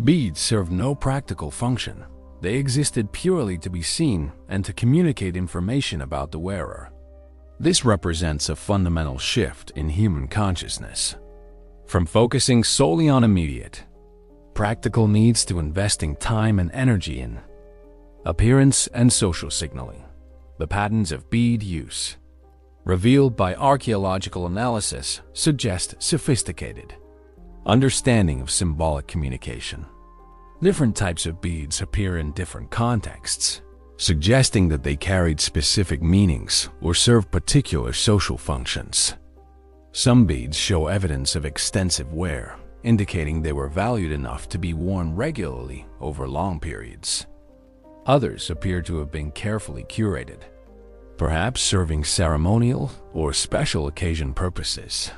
Beads served no practical function. They existed purely to be seen and to communicate information about the wearer. This represents a fundamental shift in human consciousness, from focusing solely on immediate, practical needs to investing time and energy in appearance and social signaling. The patterns of bead use, revealed by archaeological analysis, suggest sophisticated understanding of symbolic communication. Different types of beads appear in different contexts, suggesting that they carried specific meanings or served particular social functions. Some beads show evidence of extensive wear, indicating they were valued enough to be worn regularly over long periods. Others appear to have been carefully curated, perhaps serving ceremonial or special occasion purposes.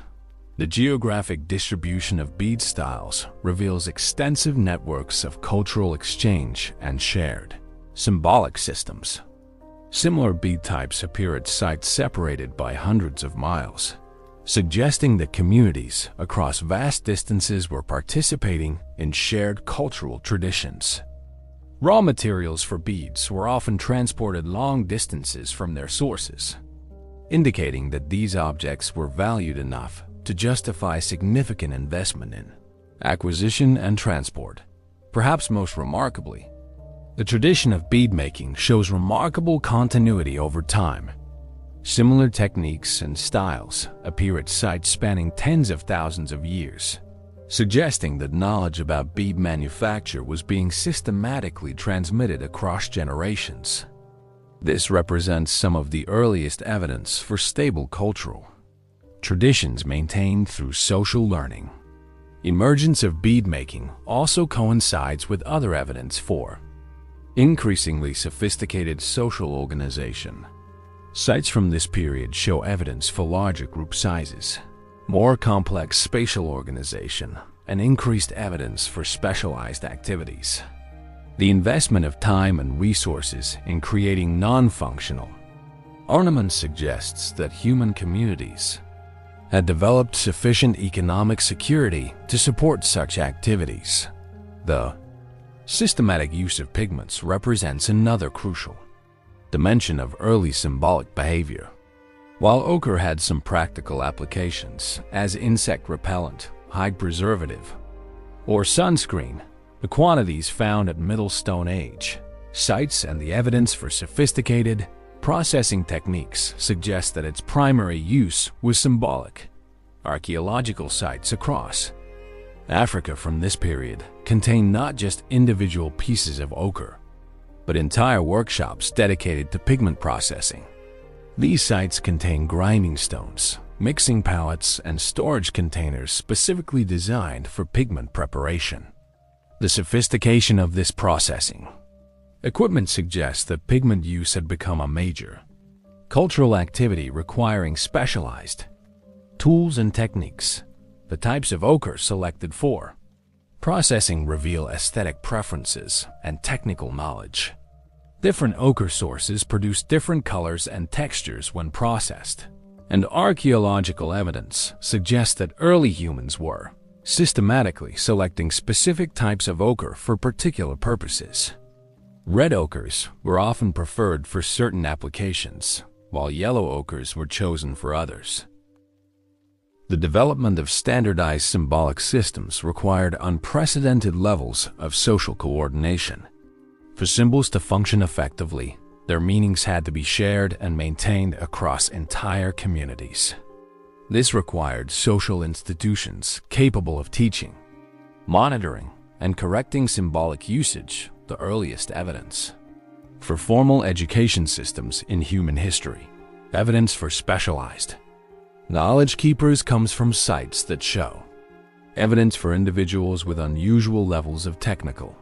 The geographic distribution of bead styles reveals extensive networks of cultural exchange and shared symbolic systems. Similar bead types appear at sites separated by hundreds of miles, suggesting that communities across vast distances were participating in shared cultural traditions. Raw materials for beads were often transported long distances from their sources, indicating that these objects were valued enough to justify significant investment in acquisition and transport. Perhaps most remarkably, the tradition of bead making shows remarkable continuity over time. Similar techniques and styles appear at sites spanning tens of thousands of years, suggesting that knowledge about bead manufacture was being systematically transmitted across generations. This represents some of the earliest evidence for stable cultural traditions maintained through social learning. Emergence of bead making also coincides with other evidence for increasingly sophisticated social organization. Sites from this period show evidence for larger group sizes, more complex spatial organization, and increased evidence for specialized activities. The investment of time and resources in creating non-functional ornaments suggests that human communities had developed sufficient economic security to support such activities. The systematic use of pigments represents another crucial dimension of early symbolic behavior. While ochre had some practical applications as insect repellent, hide preservative, or sunscreen, the quantities found at Middle Stone Age sites and the evidence for sophisticated processing techniques suggest that its primary use was symbolic. Archaeological sites across Africa from this period contain not just individual pieces of ochre, but entire workshops dedicated to pigment processing. These sites contain grinding stones, mixing pallets, and storage containers specifically designed for pigment preparation. The sophistication of this processing equipment suggests that pigment use had become a major cultural activity requiring specialized tools and techniques. The types of ochre selected for processing reveal aesthetic preferences and technical knowledge. Different ochre sources produce different colors and textures when processed, and archaeological evidence suggests that early humans were systematically selecting specific types of ochre for particular purposes. Red ochres were often preferred for certain applications, while yellow ochres were chosen for others. The development of standardized symbolic systems required unprecedented levels of social coordination. For symbols to function effectively, Their meanings had to be shared and maintained across entire communities. This required social institutions capable of teaching, monitoring, and correcting symbolic usage, the earliest evidence. For formal education systems in human history, evidence for specialized knowledge keepers comes from sites that show evidence for individuals with unusual levels of technical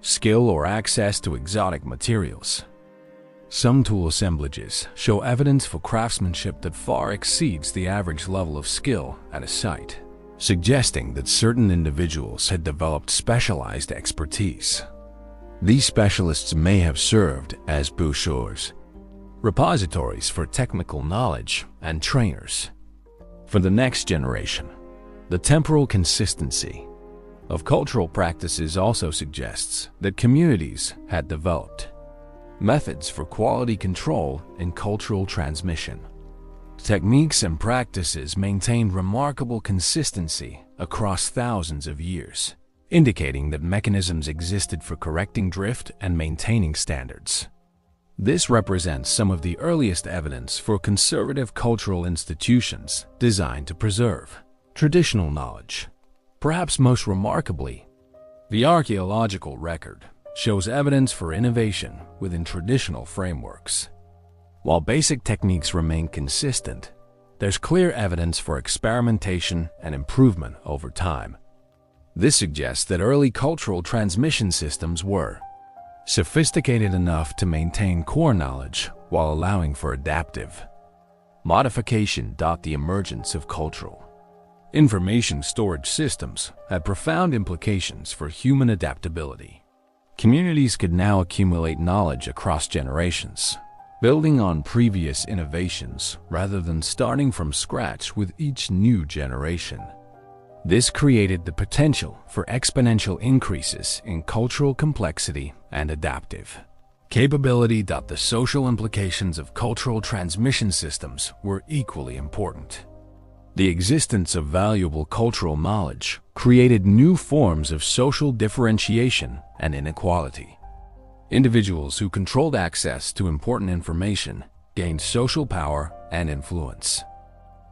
skill or access to exotic materials. Some tool assemblages show evidence for craftsmanship that far exceeds the average level of skill at a site, suggesting that certain individuals had developed specialized expertise. These specialists may have served as bouchers, repositories for technical knowledge, and trainers. For the next generation, the temporal consistency of cultural practices also suggests that communities had developed methods for quality control and cultural transmission. Techniques and practices maintained remarkable consistency across thousands of years, indicating that mechanisms existed for correcting drift and maintaining standards. This represents some of the earliest evidence for conservative cultural institutions designed to preserve traditional knowledge. Perhaps most remarkably, the archaeological record shows evidence for innovation within traditional frameworks. While basic techniques remain consistent, there's clear evidence for experimentation and improvement over time. This suggests that early cultural transmission systems were sophisticated enough to maintain core knowledge while allowing for adaptive modification. The emergence of cultural information storage systems had profound implications for human adaptability. Communities could now accumulate knowledge across generations, building on previous innovations rather than starting from scratch with each new generation. This created the potential for exponential increases in cultural complexity and adaptive capability. The social implications of cultural transmission systems were equally important. The existence of valuable cultural knowledge created new forms of social differentiation and inequality. Individuals who controlled access to important information gained social power and influence.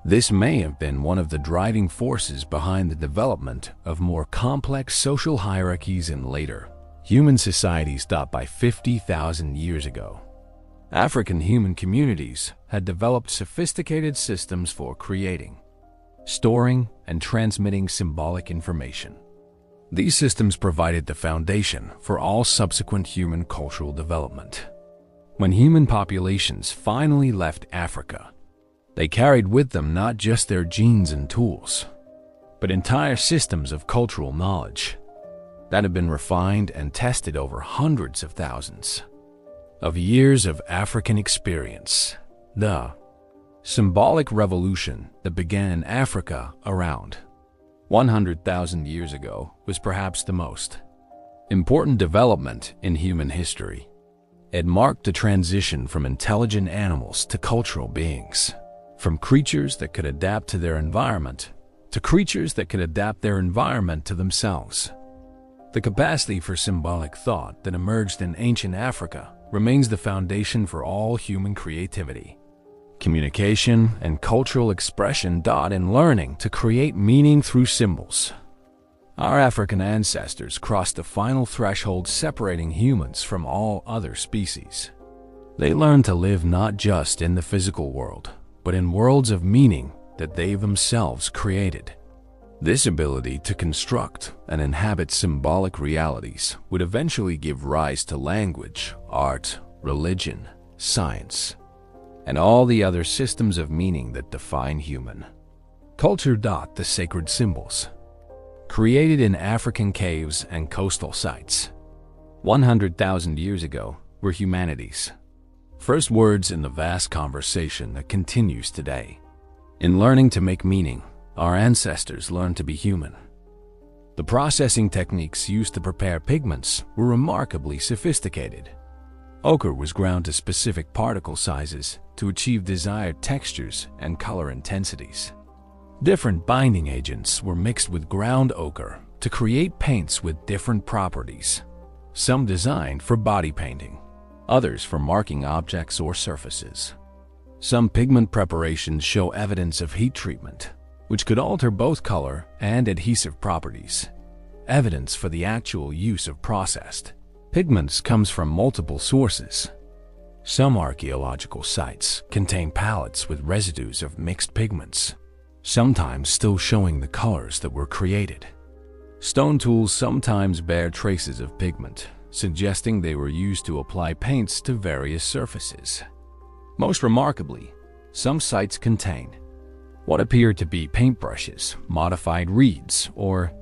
This may have been one of the driving forces behind the development of more complex social hierarchies in later human societies. By 50,000 years ago, African human communities had developed sophisticated systems for creating, storing, and transmitting symbolic information. These systems provided the foundation for all subsequent human cultural development. When human populations finally left Africa, they carried with them not just their genes and tools, but entire systems of cultural knowledge that had been refined and tested over hundreds of thousands of years of African experience. The symbolic revolution that began in Africa around 100,000 years ago was perhaps the most important development in human history. It marked a transition from intelligent animals to cultural beings, from creatures that could adapt to their environment to creatures that could adapt their environment to themselves. The capacity for symbolic thought that emerged in ancient Africa remains the foundation for all human creativity, communication, and cultural expression. In learning to create meaning through symbols, our African ancestors crossed the final threshold separating humans from all other species. They learned to live not just in the physical world, but in worlds of meaning that they themselves created. This ability to construct and inhabit symbolic realities would eventually give rise to language, art, religion, science, and all the other systems of meaning that define human culture. The sacred symbols created in African caves and coastal sites 100,000 years ago were humanity's first words in the vast conversation that continues today. In learning to make meaning, our ancestors learned to be human. The processing techniques used to prepare pigments were remarkably sophisticated. Ochre was ground to specific particle sizes to achieve desired textures and color intensities. Different binding agents were mixed with ground ochre to create paints with different properties, some designed for body painting, others for marking objects or surfaces. Some pigment preparations show evidence of heat treatment, which could alter both color and adhesive properties. Evidence for the actual use of processed pigments comes from multiple sources. Some archaeological sites contain palettes with residues of mixed pigments, sometimes still showing the colors that were created. Stone tools sometimes bear traces of pigment, suggesting they were used to apply paints to various surfaces. Most remarkably, some sites contain what appear to be paintbrushes, modified reeds, or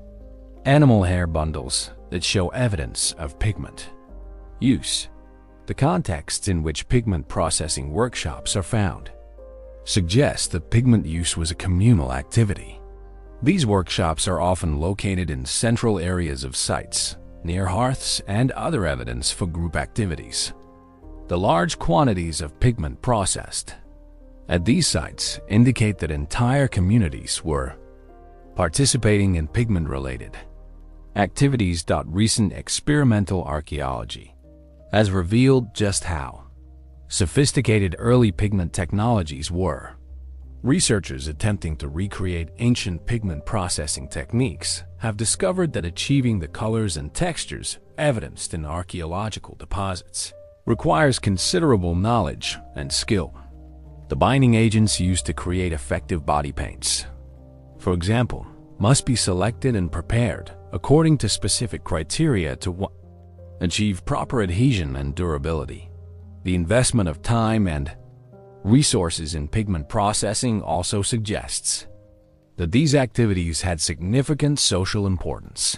animal hair bundles that show evidence of pigment use. The contexts in which pigment processing workshops are found suggest that pigment use was a communal activity. These workshops are often located in central areas of sites, near hearths, and other evidence for group activities. The large quantities of pigment processed at these sites indicate that entire communities were participating in pigment-related activities. Recent experimental archaeology has revealed just how sophisticated early pigment technologies were. Researchers attempting to recreate ancient pigment processing techniques have discovered that achieving the colors and textures evidenced in archaeological deposits requires considerable knowledge and skill. The binding agents used to create effective body paints, for example, must be selected and prepared according to specific criteria to achieve proper adhesion and durability. The investment of time and resources in pigment processing also suggests that these activities had significant social importance.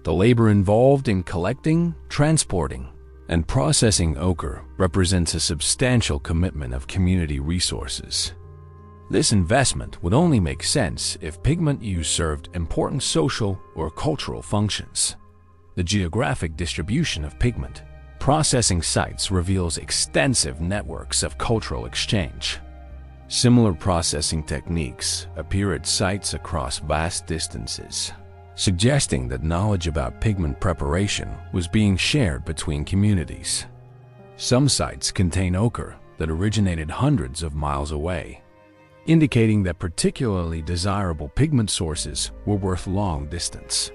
The labor involved in collecting, transporting, and processing ochre represents a substantial commitment of community resources. This investment would only make sense if pigment use served important social or cultural functions. The geographic distribution of pigment processing sites reveals extensive networks of cultural exchange. Similar processing techniques appear at sites across vast distances, suggesting that knowledge about pigment preparation was being shared between communities. Some sites contain ochre that originated hundreds of miles away, indicating that particularly desirable pigment sources were worth long distance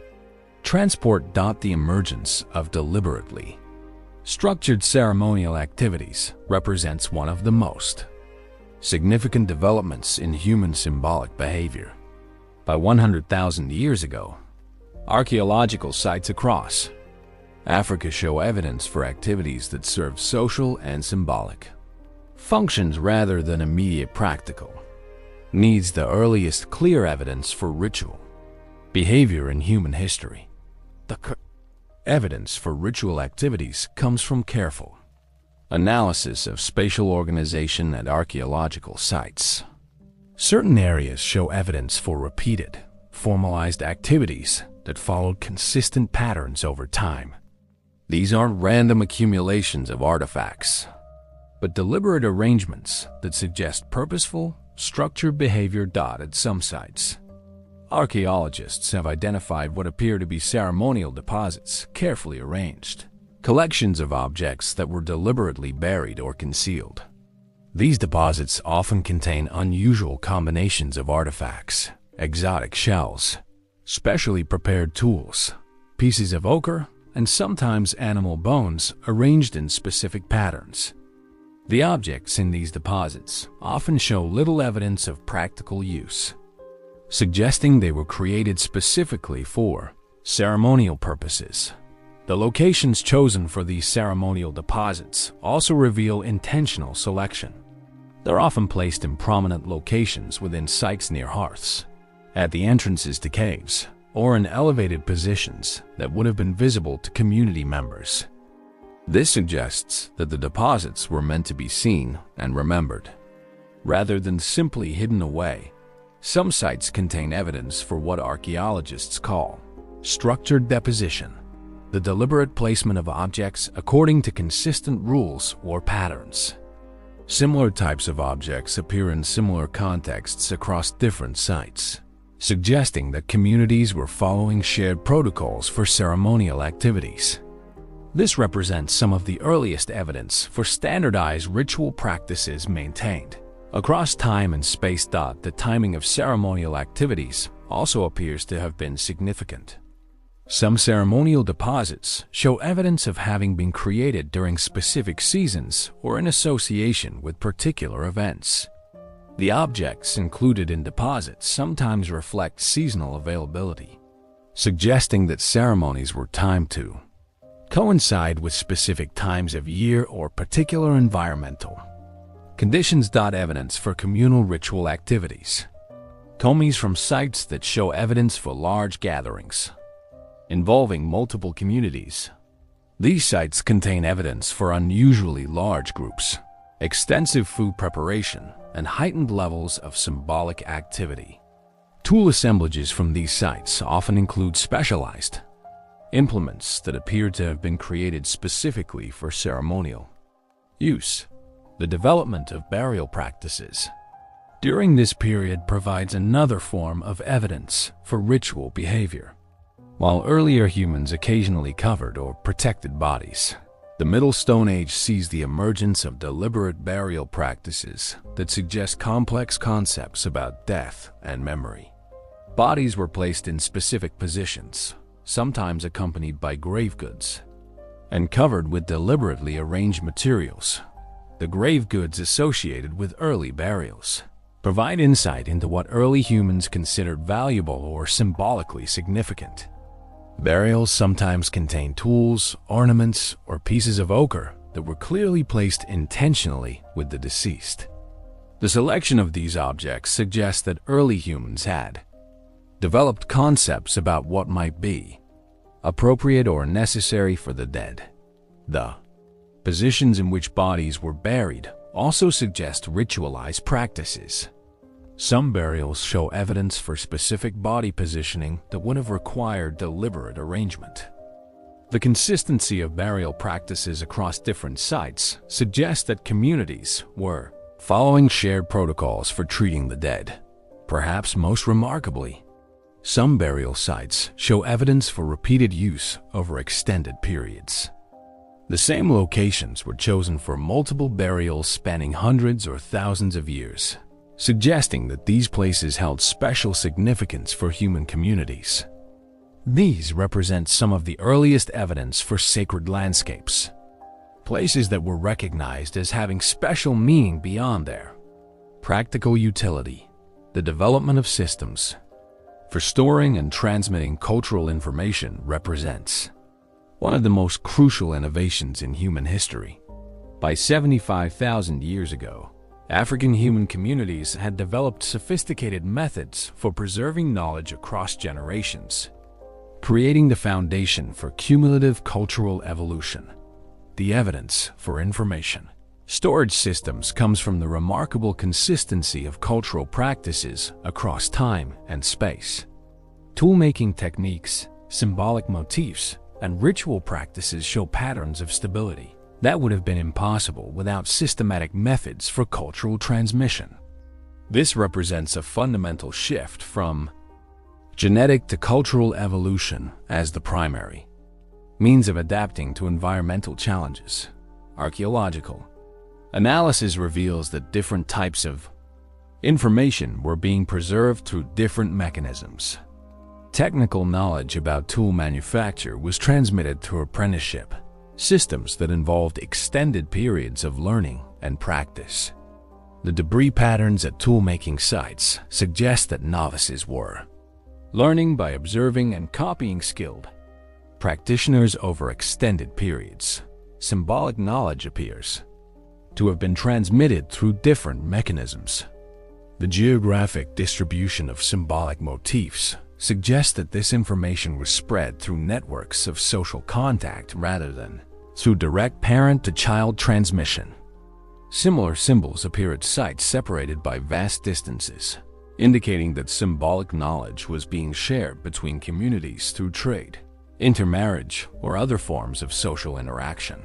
transport. The emergence of deliberately structured ceremonial activities represents one of the most significant developments in human symbolic behavior. By 100,000 years ago, archaeological sites across Africa show evidence for activities that serve social and symbolic functions rather than immediate practical needs. The earliest clear evidence for ritual behavior in human history. The evidence for ritual activities comes from careful analysis of spatial organization at archaeological sites. Certain areas show evidence for repeated, formalized activities that followed consistent patterns over time. These aren't random accumulations of artifacts, but deliberate arrangements that suggest purposeful, structured behavior. At some sites, archaeologists have identified what appear to be ceremonial deposits carefully arranged, collections of objects that were deliberately buried or concealed. These deposits often contain unusual combinations of artifacts, exotic shells, specially prepared tools, pieces of ochre, and sometimes animal bones arranged in specific patterns. The objects in these deposits often show little evidence of practical use, suggesting they were created specifically for ceremonial purposes. The locations chosen for these ceremonial deposits also reveal intentional selection. They're often placed in prominent locations within sites near hearths, at the entrances to caves, or in elevated positions that would have been visible to community members. This suggests that the deposits were meant to be seen and remembered, rather than simply hidden away. Some sites contain evidence for what archaeologists call structured deposition, the deliberate placement of objects according to consistent rules or patterns. Similar types of objects appear in similar contexts across different sites, suggesting that communities were following shared protocols for ceremonial activities. This represents some of the earliest evidence for standardized ritual practices maintained across time and space. The timing of ceremonial activities also appears to have been significant. Some ceremonial deposits show evidence of having been created during specific seasons or in association with particular events. The objects included in deposits sometimes reflect seasonal availability, suggesting that ceremonies were timed to coincide with specific times of year or particular environmental conditions. Evidence for communal ritual activities. Commies from sites that show evidence for large gatherings involving multiple communities. These sites contain evidence for unusually large groups, extensive food preparation, and heightened levels of symbolic activity. Tool assemblages from these sites often include specialized implements that appear to have been created specifically for ceremonial use. The development of burial practices during this period provides another form of evidence for ritual behavior. While earlier humans occasionally covered or protected bodies, the Middle Stone Age sees the emergence of deliberate burial practices that suggest complex concepts about death and memory. Bodies were placed in specific positions, sometimes accompanied by grave goods, and covered with deliberately arranged materials. The grave goods associated with early burials provide insight into what early humans considered valuable or symbolically significant. Burials sometimes contain tools, ornaments, or pieces of ochre that were clearly placed intentionally with the deceased. The selection of these objects suggests that early humans had developed concepts about what might be appropriate or necessary for the dead. The positions in which bodies were buried also suggest ritualized practices. Some burials show evidence for specific body positioning that would have required deliberate arrangement. The consistency of burial practices across different sites suggests that communities were following shared protocols for treating the dead. Perhaps most remarkably, some burial sites show evidence for repeated use over extended periods. The same locations were chosen for multiple burials spanning hundreds or thousands of years, suggesting that these places held special significance for human communities. These represent some of the earliest evidence for sacred landscapes, places that were recognized as having special meaning beyond their practical utility. The development of systems for storing and transmitting cultural information represents one of the most crucial innovations in human history. By 75,000 years ago, African human communities had developed sophisticated methods for preserving knowledge across generations, creating the foundation for cumulative cultural evolution. The evidence for information storage systems comes from the remarkable consistency of cultural practices across time and space. Tool-making techniques, symbolic motifs, and ritual practices show patterns of stability that would have been impossible without systematic methods for cultural transmission. This represents a fundamental shift from genetic to cultural evolution as the primary means of adapting to environmental challenges. Archaeological analysis reveals that different types of information were being preserved through different mechanisms. Technical knowledge about tool manufacture was transmitted through apprenticeship, systems that involved extended periods of learning and practice. The debris patterns at tool-making sites suggest that novices were learning by observing and copying skilled practitioners over extended periods. Symbolic knowledge appears to have been transmitted through different mechanisms. The geographic distribution of symbolic motifs suggests that this information was spread through networks of social contact rather than through direct parent-to-child transmission. Similar symbols appear at sites separated by vast distances, indicating that symbolic knowledge was being shared between communities through trade, intermarriage, or other forms of social interaction.